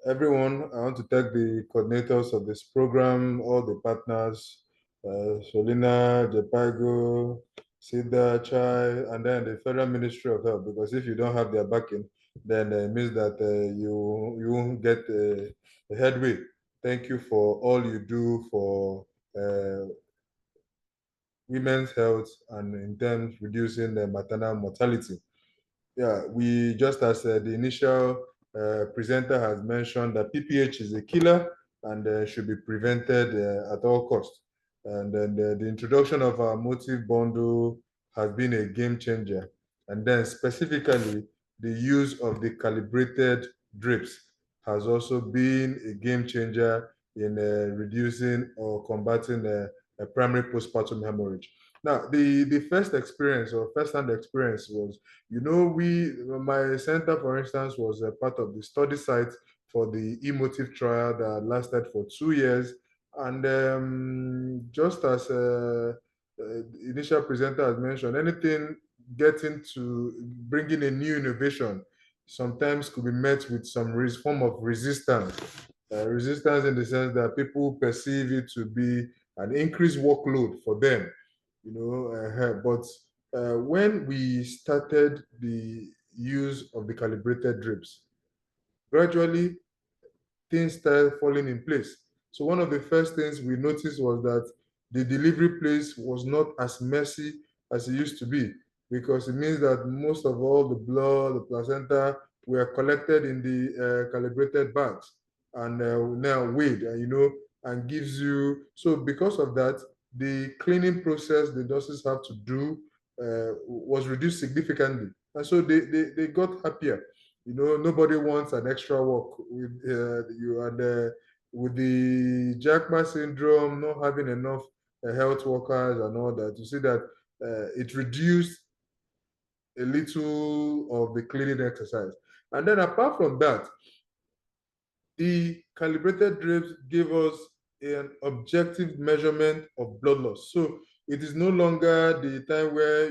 everyone. I want to thank the coordinators of this program, all the partners, Solina, Jepago, Sida, Chai, and then the Federal Ministry of Health, because if you don't have their backing, then it means that you won't get a headway. Thank you for all you do for women's health and in terms reducing the maternal mortality. Yeah, we just as the initial presenter has mentioned that PPH is a killer and should be prevented at all costs. And then the introduction of our motive bundle has been a game changer. And then specifically, the use of the calibrated drips has also been a game changer in reducing or combating a primary postpartum hemorrhage. Now, the first experience or first-hand experience was, my center, for instance, was a part of the study site for the emotive trial that lasted for 2 years. And just as initial presenter has mentioned, anything getting to bringing a new innovation sometimes could be met with some form of resistance. Resistance in the sense that people perceive it to be an increased workload for them, but when we started the use of the calibrated drips, gradually things started falling in place. So one of the first things we noticed was that the delivery place was not as messy as it used to be, because it means that most of all the blood, the placenta were collected in the calibrated bags and now weighed, and gives you, so because of that, the cleaning process the nurses have to do was reduced significantly. And so they got happier. Nobody wants an extra work with you, and with the Jackman syndrome, not having enough health workers and all that. You see that it reduced a little of the cleaning exercise. And then apart from that, the calibrated drips give us an objective measurement of blood loss. So it is no longer the time where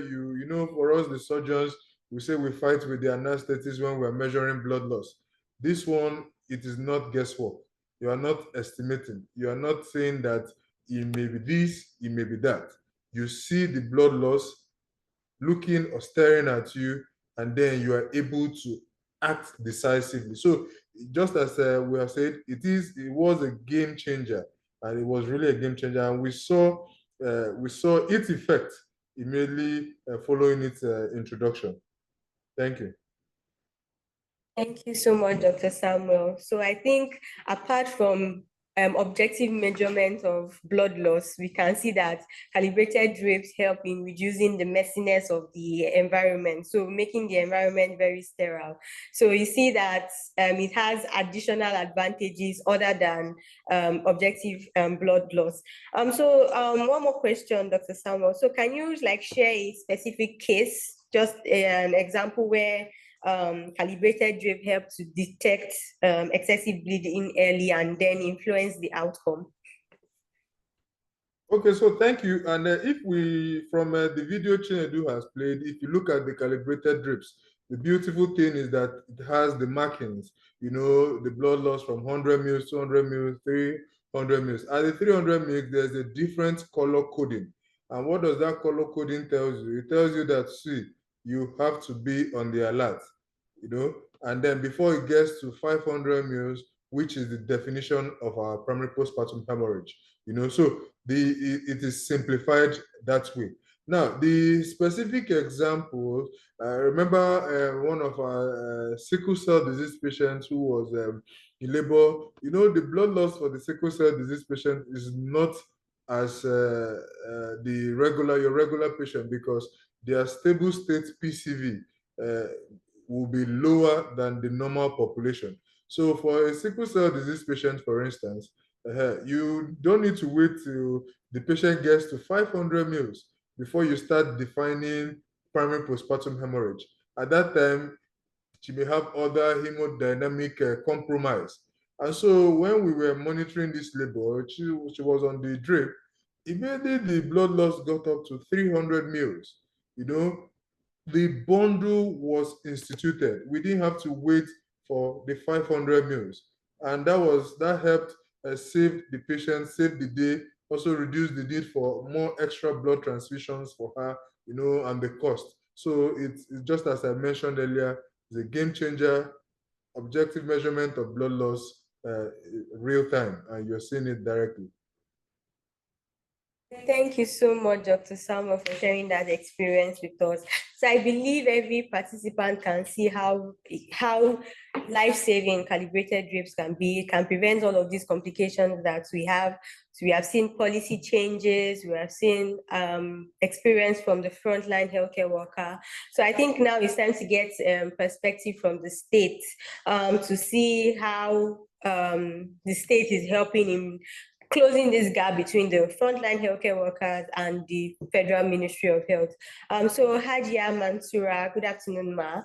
for us, the surgeons, we say we fight with the anesthetists when we're measuring blood loss. This one, it is not guesswork. You are not estimating. You are not saying that it may be this, it may be that. You see the blood loss looking or staring at you, and then you are able to act decisively. So just as we have said, it was a game changer, and it was really a game changer. And we saw its effect immediately following its introduction. Thank you. Thank you so much, Dr. Samuel. So I think apart from objective measurement of blood loss, we can see that calibrated drips help in reducing the messiness of the environment, so making the environment very sterile. So you see that it has additional advantages other than objective blood loss. So one more question, Dr. Samuel. So can you share a specific case, just an example where calibrated drip help to detect excessive bleeding early and then influence the outcome? Okay, so thank you. And if we, from the video Chinedu has played, if you look at the calibrated drips, the beautiful thing is that it has the markings, the blood loss from 100 mils, 200 mils, 300 mils. At the 300 mils, there's a different color coding. And what does that color coding tell you? It tells you that, see, you have to be on the alert, and then before it gets to 500 mils, which is the definition of our primary postpartum hemorrhage, so it is simplified that way. Now, the specific example, remember one of our sickle cell disease patients who was in labor. The blood loss for the sickle cell disease patient is not as your regular patient, because their stable state PCV will be lower than the normal population. So for a sickle cell disease patient, for instance, you don't need to wait till the patient gets to 500 mils before you start defining primary postpartum hemorrhage. At that time, she may have other hemodynamic compromise. And so when we were monitoring this labor, she was on the drip. Immediately, the blood loss got up to 300 mils. You know, the bundle was instituted. We didn't have to wait for the 500 mils. And that helped save the patient, save the day, also reduce the need for more extra blood transfusions for her, you know, and the cost. So it's just as I mentioned earlier, it's a game changer, objective measurement of blood loss, real time, and you're seeing it directly. Thank you so much, Dr. Samuel, for sharing that experience with us. So I believe every participant can see how life-saving calibrated drips can be. It can prevent all of these complications that we have. So we have seen policy changes, we have seen experience from the frontline healthcare worker. So I think now it's time to get perspective from the state to see how the state is helping in closing this gap between the frontline healthcare workers and the Federal Ministry of Health. So Hajia Mansura, good afternoon, Ma.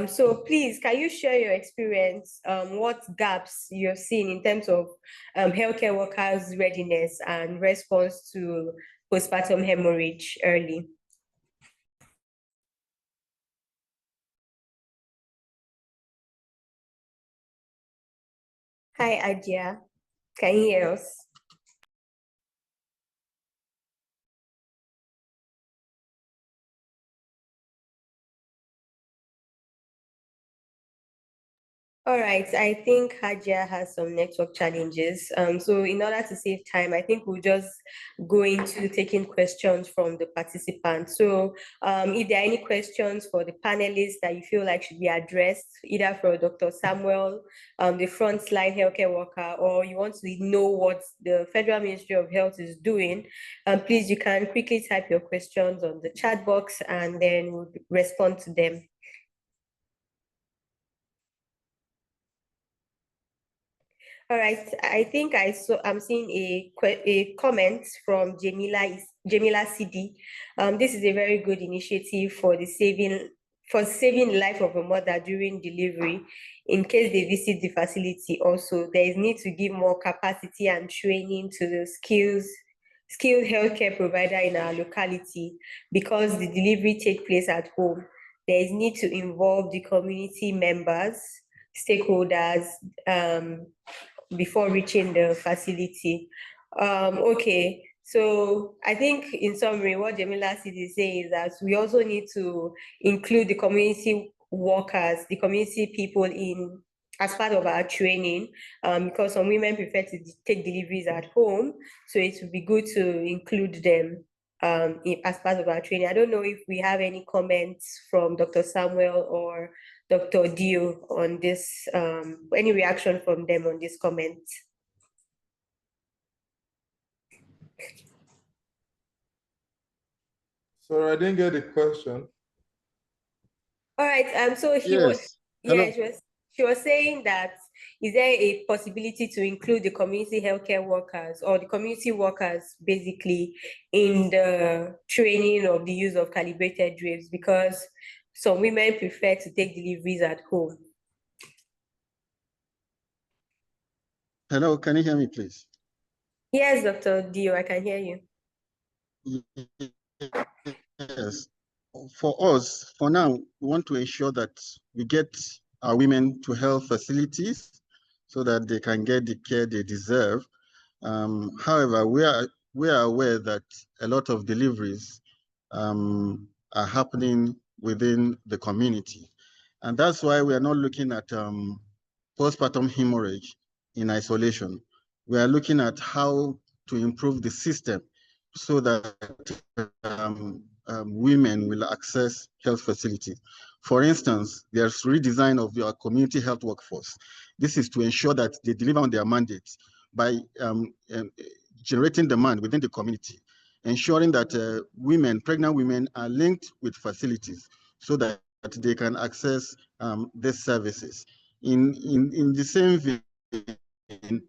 So please, can you share your experience, what gaps you've seen in terms of healthcare workers' readiness and response to postpartum hemorrhage early? Hi, Hajia. Can you hear us? All right, I think Hajia has some network challenges. So in order to save time, I think we'll just go into taking questions from the participants. So if there are any questions for the panelists that you feel like should be addressed, either for Dr. Samuel, the frontline healthcare worker, or you want to know what the Federal Ministry of Health is doing, please, you can quickly type your questions on the chat box and then we'll respond to them. All right, I think I'm seeing a comment from Jamila CD. This is a very good initiative for saving the life of a mother during delivery. In case they visit the facility, also there is need to give more capacity and training to the skilled healthcare provider in our locality, because the delivery take place at home. There is need to involve the community members, stakeholders, before reaching the facility. Okay, so I think in summary, what Jamila is saying is that we also need to include the community workers, the community people in as part of our training, because some women prefer to take deliveries at home. So it would be good to include them as part of our training. I don't know if we have any comments from Dr. Samuel or Dr. Dio on this, any reaction from them on this comment? So I didn't get the question. All right, so she was saying that, is there a possibility to include the community healthcare workers or the community workers basically in the training of the use of calibrated drips, because some women prefer to take deliveries at home? Hello, can you hear me, please? Yes, Dr. Dio, I can hear you. Yes. For us, for now, we want to ensure that we get our women to health facilities so that they can get the care they deserve. However, we are aware that a lot of deliveries are happening within the community. And that's why we are not looking at postpartum hemorrhage in isolation. We are looking at how to improve the system so that women will access health facilities. For instance, there's redesign of your community health workforce. This is to ensure that they deliver on their mandates by generating demand within the community, ensuring that pregnant women are linked with facilities so that they can access these services. In the same vein,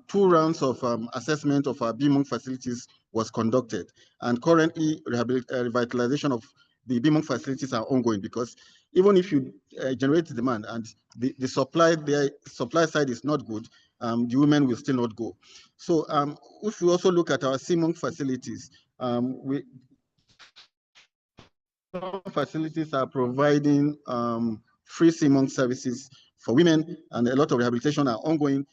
2 rounds of assessment of our BMONG facilities was conducted, and currently revitalization of the BMONG facilities are ongoing, because even if you generate demand and the supply side is not good, the women will still not go. So if we also look at our CMONG facilities, some facilities are providing free CMONG services for women, and a lot of rehabilitation are ongoing.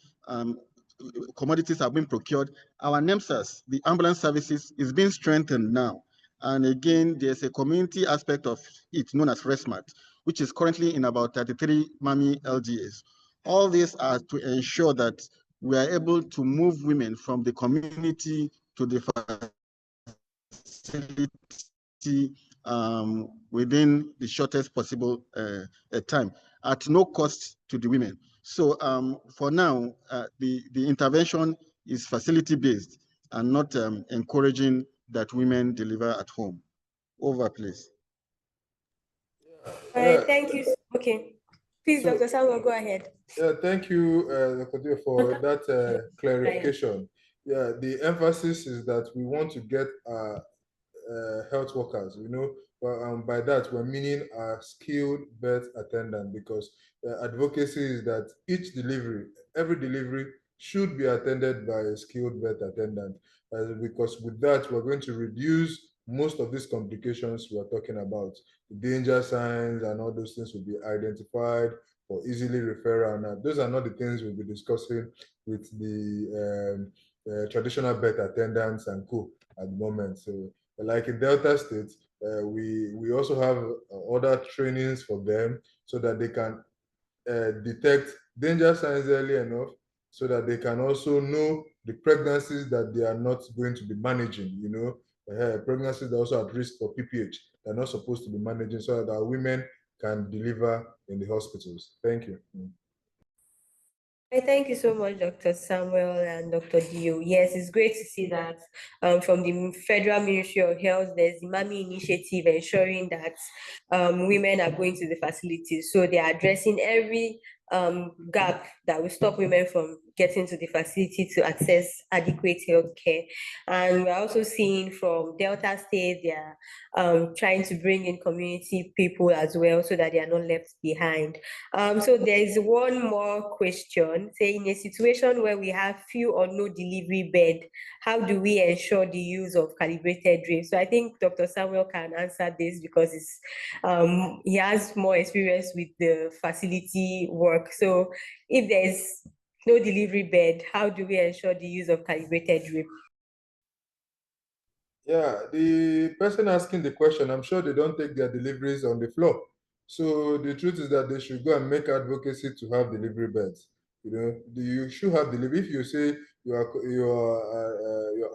Commodities have been procured. Our NEMSAS, the ambulance services, is being strengthened now. And again, there's a community aspect of it known as RESMAT, which is currently in about 33 MAMI LGAs. All these are to ensure that we are able to move women from the community to the facility within the shortest possible time at no cost to the women. So for now, the intervention is facility-based and not encouraging that women deliver at home. Over, please. Thank you. Okay. Please, So, Dr. Samuel, go ahead. Yeah, thank you, Dr. Dio, for that clarification. Yeah, the emphasis is that we want to get health workers, by that we're meaning a skilled birth attendant, because advocacy is that every delivery should be attended by a skilled birth attendant, because with that we're going to reduce most of these complications we're talking about. The danger signs and all those things will be identified for easily referral. Now, those are not the things we'll be discussing with the traditional birth attendants and co at the moment. So, like in Delta State, we also have other trainings for them so that they can detect danger signs early enough, so that they can also know the pregnancies that they are not going to be managing, pregnancies that are also at risk for PPH, they're not supposed to be managing, so that our women can deliver in the hospitals. Thank you. Thank you so much, Dr. Samuel and Dr. Dio. Yes, it's great to see that from the Federal Ministry of Health, there's the MAMI initiative ensuring that women are going to the facilities. So they are addressing every gap that will stop women from getting to the facility to access adequate health care. And we're also seeing from Delta State, they are trying to bring in community people as well so that they are not left behind. So there is one more question. Say, in a situation where we have few or no delivery bed, how do we ensure the use of calibrated drapes? So I think Dr. Samuel can answer this because he has more experience with the facility work. So if there's no delivery bed, how do we ensure the use of calibrated drip? Yeah, the person asking the question, I'm sure they don't take their deliveries on the floor. So the truth is that they should go and make advocacy to have delivery beds. You should have delivery. If you say you're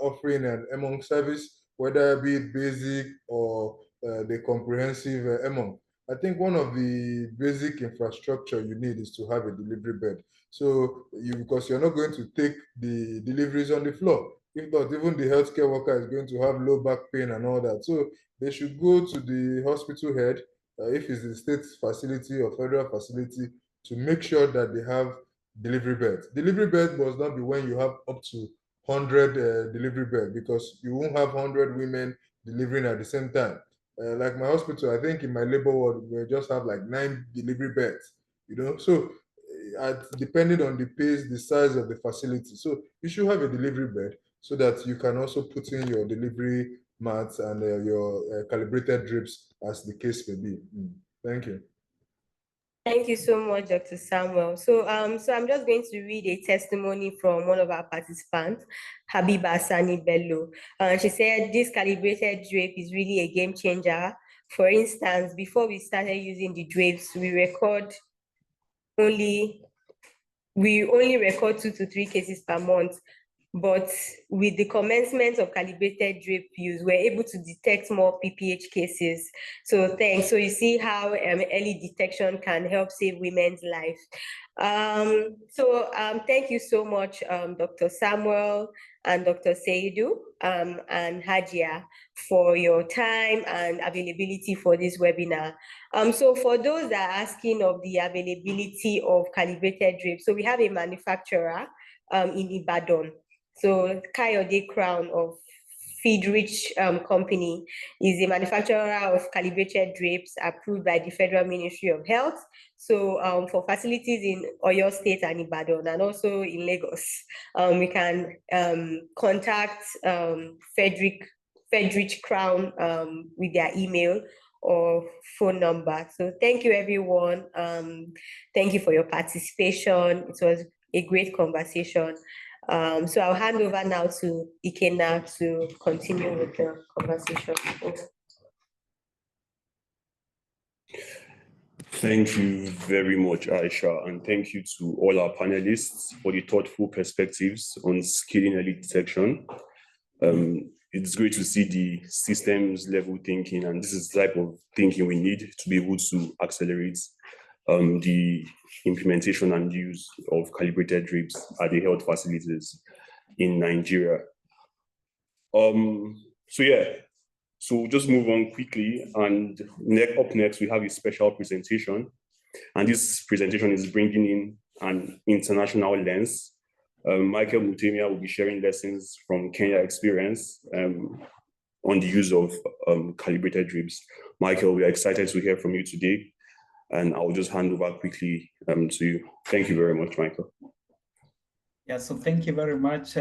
offering an EMONG service, whether be it basic or the comprehensive EMONG, I think one of the basic infrastructure you need is to have a delivery bed. So because you're not going to take the deliveries on the floor. If not, even the healthcare worker is going to have low back pain and all that. So they should go to the hospital head, if it's the state facility or federal facility, to make sure that they have delivery beds. Delivery bed must not be when you have up to 100 delivery beds, because you won't have 100 women delivering at the same time. Like my hospital, I think in my labor ward, we just have like 9 delivery beds, So depending on the pace, the size of the facility. So you should have a delivery bed so that you can also put in your delivery mats and your calibrated drips as the case may be. Thank you. Thank you so much, Dr. Samuel. So I'm just going to read a testimony from one of our participants, Habiba Sani Bello. She said, this calibrated drape is really a game changer. For instance, before we started using the drapes, we only record 2 to 3 cases per month. But with the commencement of calibrated drape use, we're able to detect more PPH cases. So thanks. So you see how early detection can help save women's lives. Thank you so much, Dr. Samuel and Dr. Seidu and Hajia, for your time and availability for this webinar. So for those that are asking of the availability of calibrated drape, so we have a manufacturer in Ibadan. So Kayode Crown of Feed-Rich company is a manufacturer of calibrated drapes approved by the Federal Ministry of Health. So for facilities in Oyo State and Ibadan, and also in Lagos, we can contact Feed-Rich Crown with their email or phone number. So thank you, everyone. Thank you for your participation. It was a great conversation. So I'll hand over now to Ikenna to continue with the conversation. Thank you very much, Aisha, and thank you to all our panelists for the thoughtful perspectives on skilling early detection. It's great to see the systems level thinking, and this is the type of thinking we need to be able to accelerate the implementation and use of calibrated drapes at the health facilities in Nigeria. So just move on quickly, and up next we have a special presentation, and this presentation is bringing in an international lens. Michael Mutemia will be sharing lessons from Kenya experience on the use of calibrated drapes. Michael, we are excited to hear from you today, and I'll just hand over quickly to you. Thank you very much, Michael. Yeah, so thank you very much,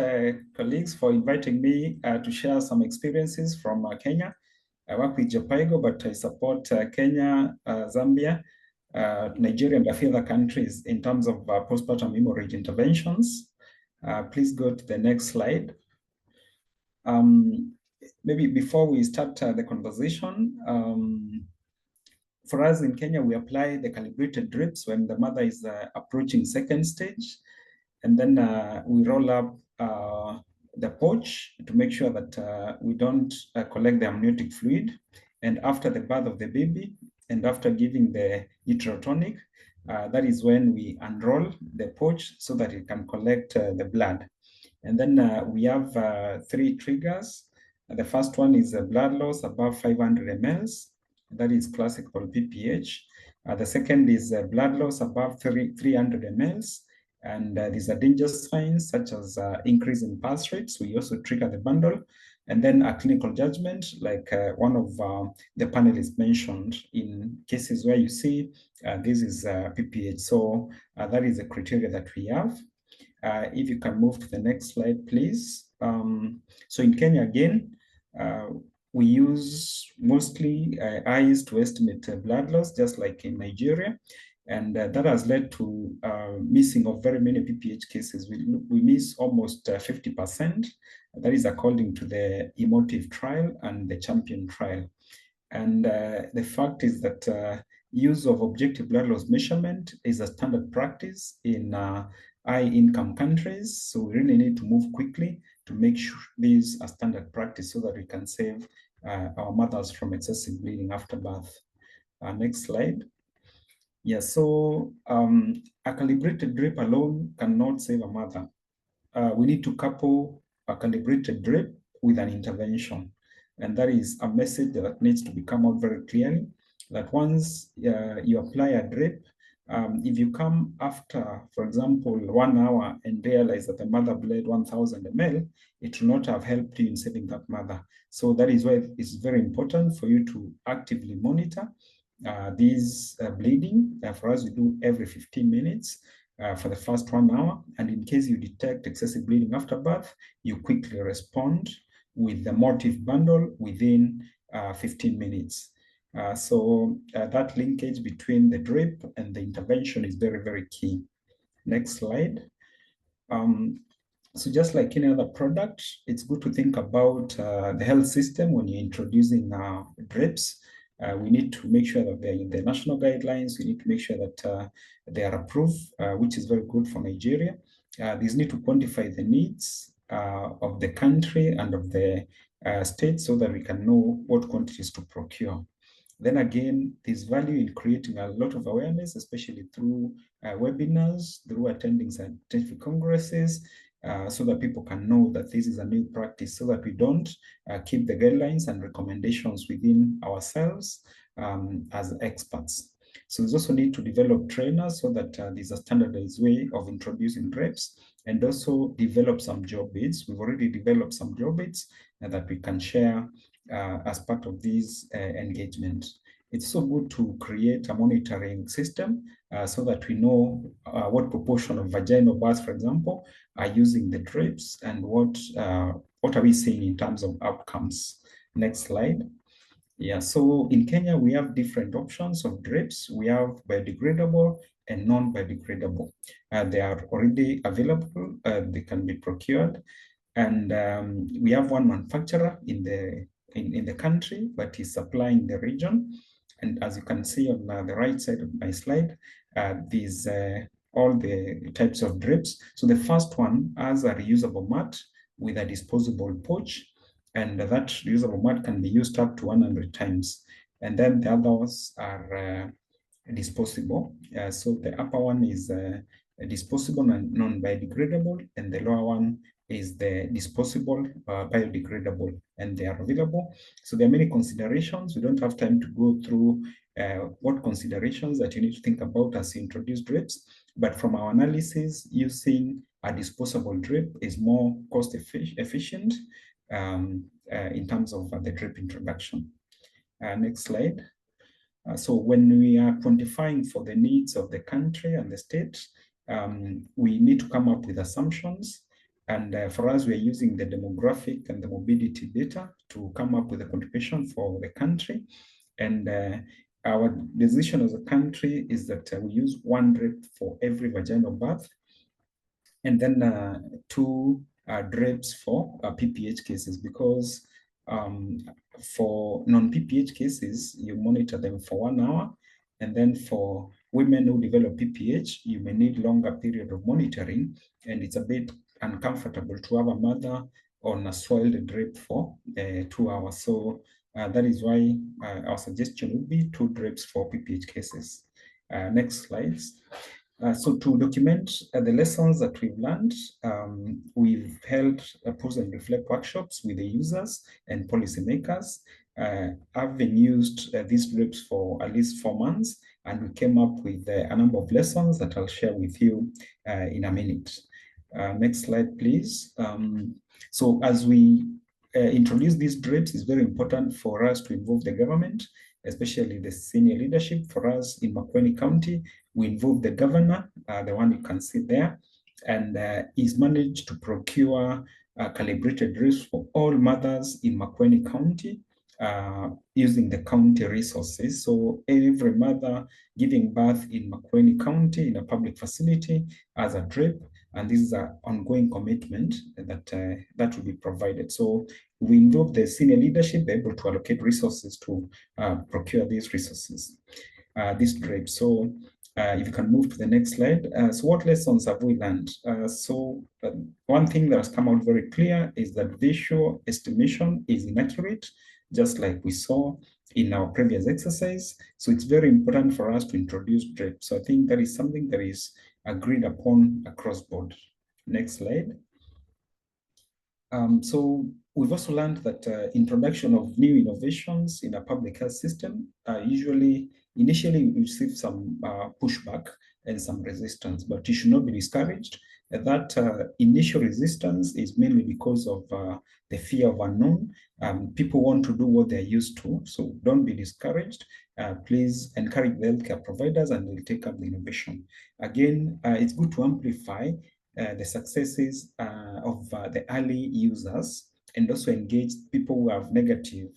colleagues, for inviting me to share some experiences from Kenya. I work with Japaigo, but I support Kenya, Zambia, Nigeria, and a few other countries in terms of postpartum hemorrhage interventions. Please go to the next slide. Maybe before we start the conversation, for us in Kenya, we apply the calibrated drips when the mother is approaching second stage. And then we roll up the pouch to make sure that we don't collect the amniotic fluid. And after the birth of the baby, and after giving the uterotonic, that is when we unroll the pouch so that it can collect the blood. And then we have 3 triggers. The first one is a blood loss above 500 mLs. That is classical PPH. The second is blood loss above 300 mLs. And these are danger signs such as increase in pulse rates. We also trigger the bundle. And then a clinical judgment, like one of the panelists mentioned, in cases where you see this is PPH. So that is the criteria that we have. If you can move to the next slide, please. So in Kenya, again, we use mostly eyes to estimate blood loss, just like in Nigeria. And that has led to missing of very many PPH cases. We miss almost 50%. That is according to the emotive trial and the champion trial. And the fact is that use of objective blood loss measurement is a standard practice in high-income countries. So we really need to move quickly to make sure this is a standard practice so that we can save our mothers from excessive bleeding after birth. Next slide. Yeah, so a calibrated drip alone cannot save a mother. We need to couple a calibrated drip with an intervention. And that is a message that needs to become out very clearly, that once you apply a drip, if you come after, for example, 1 hour and realize that the mother bled 1000 ml, it will not have helped you in saving that mother. So that is why it's very important for you to actively monitor this bleeding. For us, we do every 15 minutes for the first 1 hour. And in case you detect excessive bleeding after birth, you quickly respond with the motive bundle within 15 minutes. So that linkage between the drip and the intervention is very, very key. Next slide. So just like any other product, it's good to think about the health system when you're introducing drips. We need to make sure that they're in the national guidelines. We need to make sure that they are approved, which is very good for Nigeria. These need to quantify the needs of the country and of the state so that we can know what quantities to procure. Then again, there's value in creating a lot of awareness, especially through webinars, through attending scientific congresses, so that people can know that this is a new practice, so that we don't keep the guidelines and recommendations within ourselves as experts. So we also need to develop trainers so that there's a standardized way of introducing drips. and also develop some job aids. We've already developed some job aids that we can share as part of this engagement. It's so good to create a monitoring system so that we know what proportion of vaginal births, for example, are using the drips, and what are we seeing in terms of outcomes. Next slide. Yeah, so in Kenya, we have different options of drips. We have biodegradable and non-biodegradable. They are already available. They can be procured. And we have one manufacturer in the country, but he's supplying the region. And as you can see on the right side of my slide, these all the types of drips. So the first one has a reusable mat with a disposable pouch, and that reusable mat can be used up to 100 times. And then the others are disposable. So the upper one is disposable and non-biodegradable, and the lower one is the disposable biodegradable, and they are available. So there are many considerations. We don't have time to go through what considerations that you need to think about as you introduce drips, but from our analysis, using a disposable drip is more cost efficient in terms of the drip introduction. Next slide. So when we are quantifying for the needs of the country and the state, we need to come up with assumptions. And for us, we are using the demographic and the mobility data to come up with a contribution for the country. And our decision as a country is that we use 1 drip for every vaginal birth, and then 2 drips for PPH cases, because for non-PPH cases, you monitor them for 1 hour. And then for women who develop PPH, you may need longer period of monitoring, and it's a bit uncomfortable to have a mother on a soiled drip for 2 hours. So that is why our suggestion would be 2 drips for PPH cases. Next slides. So to document the lessons that we've learned, we've held pause and reflect workshops with the users and policymakers. I've been used these drips for at least 4 months, and we came up with a number of lessons that I'll share with you in a minute. Next slide, please. So as we introduce these drips, it's very important for us to involve the government, especially the senior leadership. For us in Makueni County, we involve the governor, the one you can see there, and he's managed to procure calibrated drips for all mothers in Makueni County using the county resources. So every mother giving birth in Makueni County in a public facility has a drip, and this is an ongoing commitment that will be provided. So we involve the senior leadership, they're able to allocate resources to procure these resources, this drip. So if you can move to the next slide. So what lessons have we learned? One thing that has come out very clear is that visual estimation is inaccurate, just like we saw in our previous exercise. So it's very important for us to introduce drip. So I think that is something that is agreed upon across board. Next slide. So we've also learned that introduction of new innovations in a public health system initially receive some pushback and some resistance, but you should not be discouraged. That initial resistance is mainly because of the fear of unknown. People want to do what they're used to, so don't be discouraged. Please encourage the healthcare providers, and they'll take up the innovation. Again, it's good to amplify the successes of the early users, and also engage people who have negative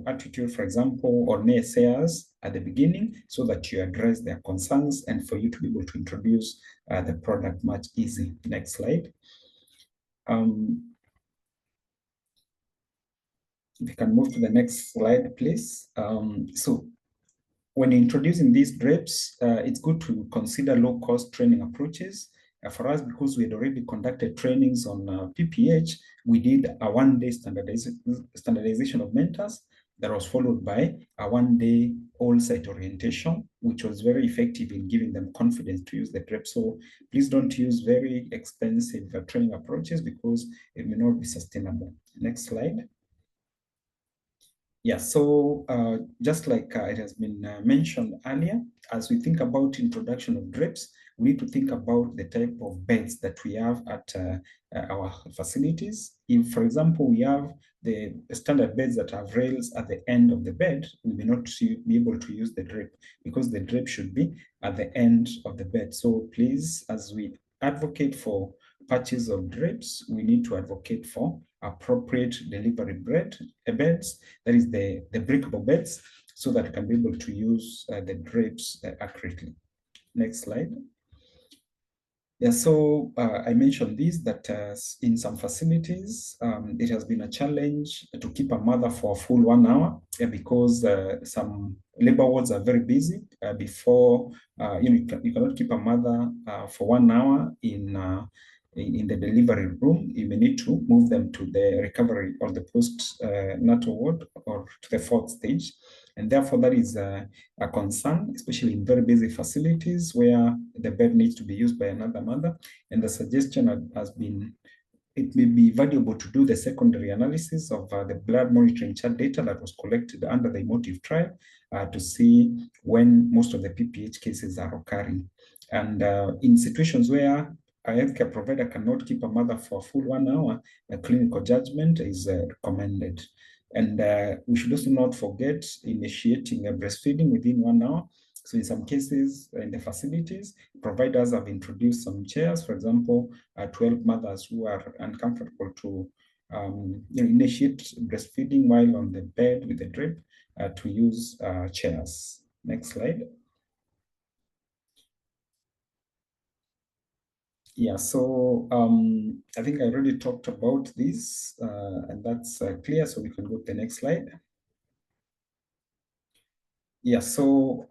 attitude, for example, or naysayers at the beginning, so that you address their concerns and for you to be able to introduce the product much easier. Next slide. If you can move to the next slide, please. So when introducing these drips, it's good to consider low-cost training approaches. For us, because we had already conducted trainings on PPH, we did a 1-day standardization of mentors that was followed by a 1-day all-site orientation, which was very effective in giving them confidence to use the drip. So please don't use very expensive training approaches, because it may not be sustainable. Next slide. Yeah, so just like it has been mentioned earlier, as we think about introduction of drips, we need to think about the type of beds that we have at our facilities. If, for example, we have the standard beds that have rails at the end of the bed, we may not be able to use the drape because the drape should be at the end of the bed. So please, as we advocate for patches of drapes, we need to advocate for appropriate delivery beds, that is the breakable beds, so that we can be able to use the drapes accurately. Next slide. Yeah, so I mentioned this, that in some facilities, it has been a challenge to keep a mother for a full 1 hour because some labor wards are very busy. Before, you cannot keep a mother for 1 hour in the delivery room. You may need to move them to the recovery or the post-natal ward or to the 4th stage. And therefore, that is a concern, especially in very busy facilities where the bed needs to be used by another mother. And the suggestion has been, it may be valuable to do the secondary analysis of the blood monitoring chart data that was collected under the emotive trial to see when most of the PPH cases are occurring. And in situations where a healthcare provider cannot keep a mother for a full 1 hour, a clinical judgment is recommended. And we should also not forget initiating breastfeeding within 1 hour. So in some cases in the facilities, providers have introduced some chairs, for example, 12 mothers who are uncomfortable to initiate breastfeeding while on the bed with the drip to use chairs. Next slide. Yeah, so I think I already talked about this, and that's clear, so we can go to the next slide. Yeah, so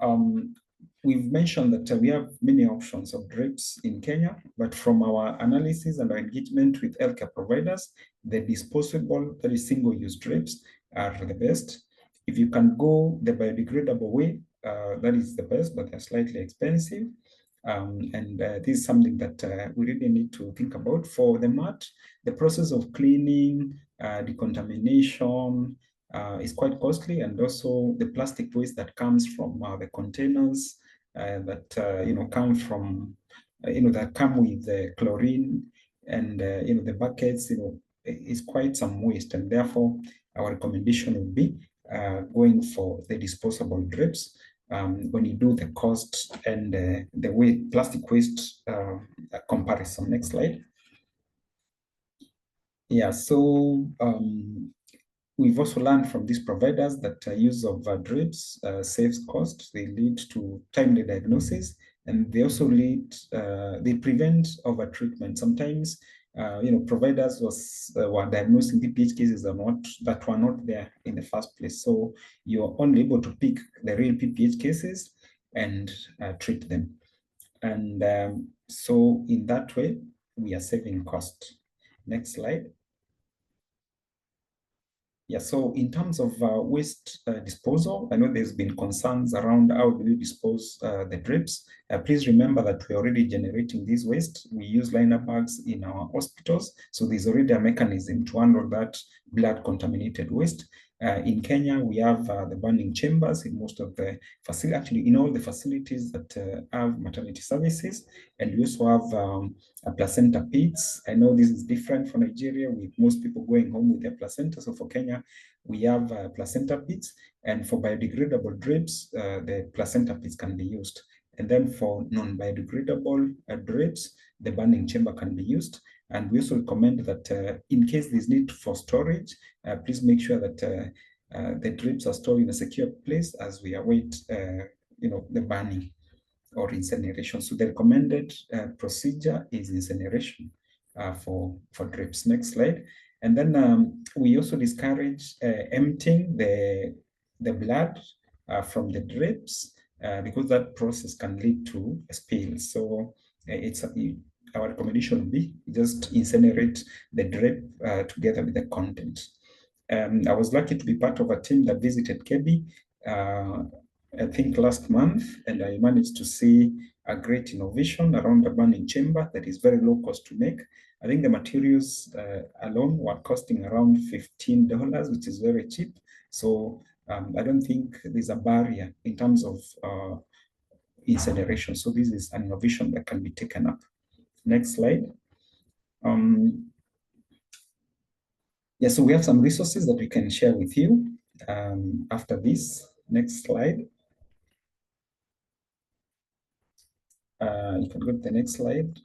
we've mentioned that we have many options of drips in Kenya, but from our analysis and our engagement with healthcare providers, the disposable, that is single-use drips, are the best. If you can go the biodegradable way, that is the best, but they're slightly expensive. And this is something that we really need to think about. For the mat, the process of cleaning, decontamination, is quite costly, and also the plastic waste that comes from the containers that come from that come with the chlorine and the buckets, is quite some waste, and therefore our recommendation would be going for the disposable drips when you do the cost and the weight plastic waste comparison. Next slide. Yeah, so we've also learned from these providers that use of drips saves cost. They lead to timely diagnosis, and they also they prevent overtreatment. Sometimes, providers were diagnosing PPH cases that were not there in the first place. So you're only able to pick the real PPH cases and treat them. And so in that way, we are saving cost. Next slide. Yeah, so in terms of waste disposal, I know there's been concerns around how do we dispose the drips. Please remember that we're already generating this waste. We use liner bags in our hospitals, so there's already a mechanism to handle that blood contaminated waste. In Kenya, we have the burning chambers in most of the facilities, actually in all the facilities that have maternity services, and we also have placenta pits. I know this is different for Nigeria, with most people going home with their placenta. So for Kenya, we have placenta pits, and for biodegradable drips, the placenta pits can be used. And then for non-biodegradable drips, the burning chamber can be used. And we also recommend that in case there's need for storage, please make sure that the drips are stored in a secure place as we await, the burning or incineration. So the recommended procedure is incineration for drips. Next slide. And then we also discourage emptying the blood from the drips because that process can lead to a spill. So our recommendation would be just incinerate the drip together with the content. I was lucky to be part of a team that visited Kebi, I think last month, and I managed to see a great innovation around the burning chamber that is very low cost to make. I think the materials alone were costing around $15, which is very cheap. So I don't think there's a barrier in terms of incineration. So this is an innovation that can be taken up. Next slide. Yeah, so we have some resources that we can share with you after this. Next slide. You can go to the next slide.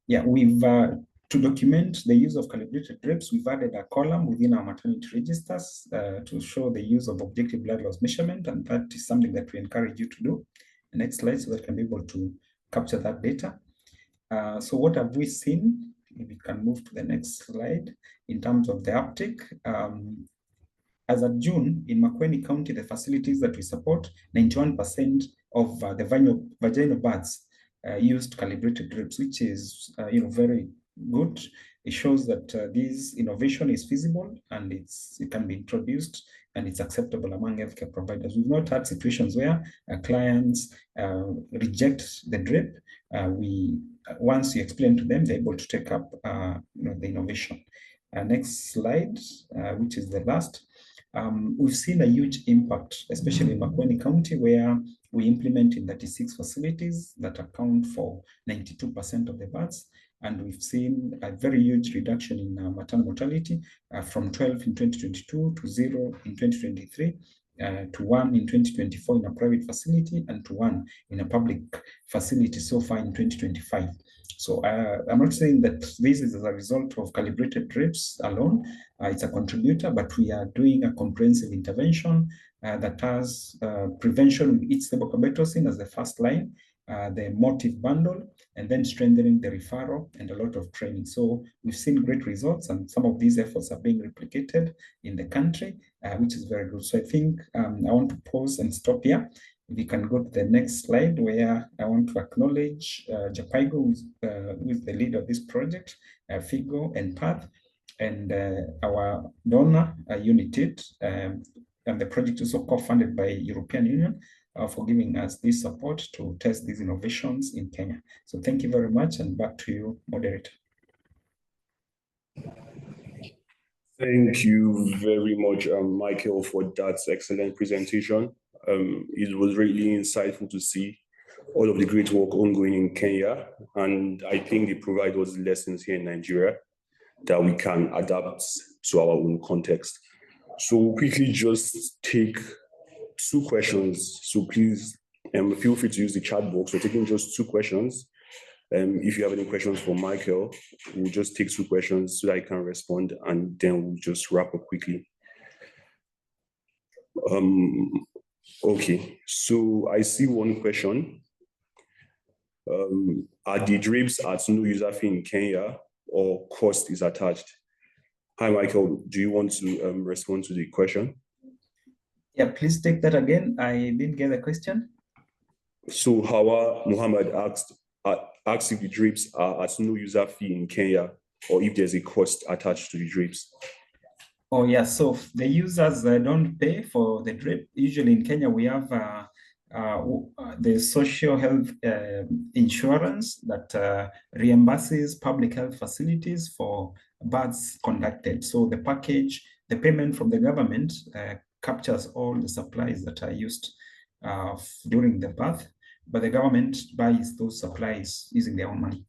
Yeah, we've to document the use of calibrated drips, we've added a column within our maternity registers to show the use of objective blood loss measurement, and that is something that we encourage you to do. The next slide, so that you can be able to capture that data. So what have we seen? If we can move to the next slide in terms of the uptake. As of June, in Makueni County, the facilities that we support, 91% of the vaginal births used calibrated drips, which is very good. It shows that this innovation is feasible and it can be introduced and it's acceptable among healthcare providers. We've not had situations where clients reject the drip. Once you explain to them, they're able to take up the innovation. Next slide, which is the last. We've seen a huge impact, especially in Makueni County, where we implement in 36 facilities that account for 92% of the births. And we've seen a very huge reduction in maternal mortality from 12 in 2022 to 0 in 2023. To 1 in 2024 in a private facility and to 1 in a public facility so far in 2025. So I'm not saying that this is as a result of calibrated drips alone. It's a contributor, but we are doing a comprehensive intervention that has prevention with each-carboxymethoxy as the first line, the motive bundle, and then strengthening the referral and a lot of training. So we've seen great results, and some of these efforts are being replicated in the country, which is very good. So I think I want to pause and stop here. We can go to the next slide, where I want to acknowledge Japaigo, who is the leader of this project, FIGO and PATH, and our donor, United, and the project is also co-funded by European Union for giving us this support to test these innovations in Kenya. So thank you very much, and back to you, moderator. Thank you very much, Michael, for that excellent presentation. It was really insightful to see all of the great work ongoing in Kenya, and I think they provide us lessons here in Nigeria that we can adapt to our own context. So we'll quickly just take 2 questions. So please feel free to use the chat box. We're taking just 2 questions. If you have any questions for Michael, we'll just take 2 questions so that I can respond, and then we'll just wrap up quickly. Okay, so I see one question. Are the drips at no user fee in Kenya, or cost is attached? Hi, Michael, do you want to respond to the question? Yeah, please take that again. I didn't get the question. So Hawa Muhammad asked if the drips are at no user fee in Kenya, or if there's a cost attached to the drips. Oh yeah, so the users don't pay for the drip. Usually in Kenya, we have the social health insurance that reimburses public health facilities for births conducted. So the package, the payment from the government captures all the supplies that are used during the birth, but the government buys those supplies using their own money.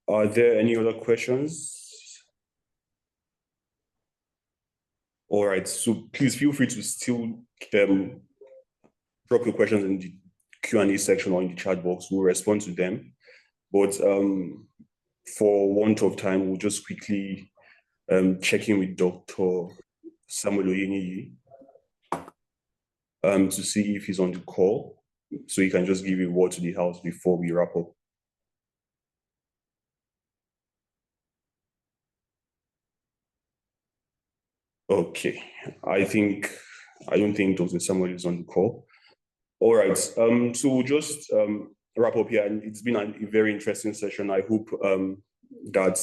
Are there any other questions? All right, so please feel free to still drop your questions in the Q&A section or in the chat box. We'll respond to them. But for want of time, we'll just quickly check in with Dr. Samuel Oyeniyi to see if he's on the call. So he can just give a word to the house before we wrap up. Okay, I don't think Dr. Samuel is on the call. All right, so we'll just wrap up here. And it's been a very interesting session. I hope that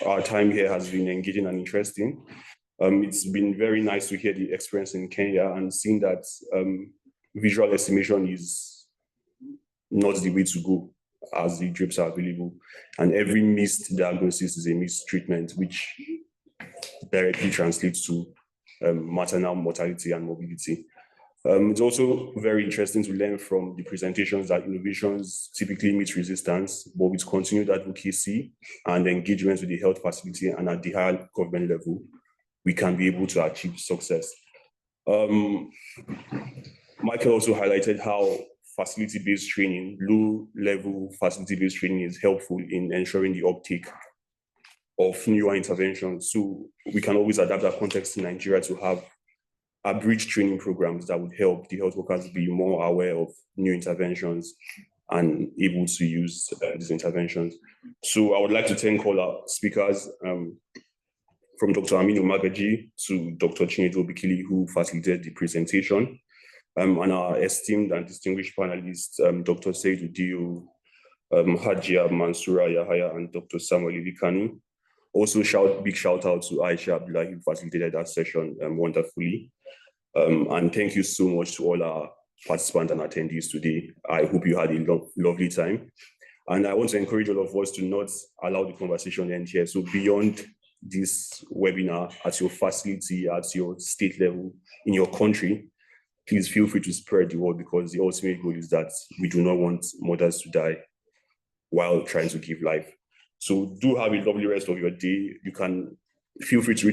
our time here has been engaging and interesting. It's been very nice to hear the experience in Kenya and seeing that visual estimation is not the way to go, as the drips are available. And every missed diagnosis is a missed treatment, which directly translates to maternal mortality and morbidity. It's also very interesting to learn from the presentations that innovations typically meet resistance, but with continued advocacy and engagement with the health facility and at the higher government level, we can be able to achieve success. Michael also highlighted how facility-based training, low-level facility-based training is helpful in ensuring the uptake of newer interventions. So we can always adapt our context in Nigeria to have abridged training programs that would help the health workers be more aware of new interventions and able to use these interventions. So I would like to thank all our speakers, from Dr. Aminu Magaji to Dr. Chinedu Obikili, who facilitated the presentation, and our esteemed and distinguished panelists, Dr. Seidu Dio, Hajia Mansura Yahaya, and Dr. Samuel Ilikanu. Also, big shout out to Aisha Abdullahi, who facilitated that session wonderfully. And thank you so much to all our participants and attendees today. I hope you had a lovely time. And I want to encourage all of us to not allow the conversation to end here. So beyond this webinar, at your facility, at your state level, in your country, please feel free to spread the word, because the ultimate goal is that we do not want mothers to die while trying to give life. So do have a lovely rest of your day. You can feel free to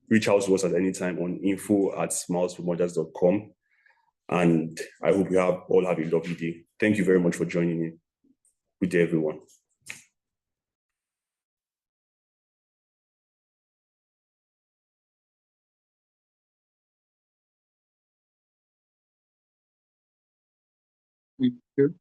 reach out to us at any time on info@smilesformothers.com. And I hope you all have a lovely day. Thank you very much for joining in. Good day, everyone. Thank you.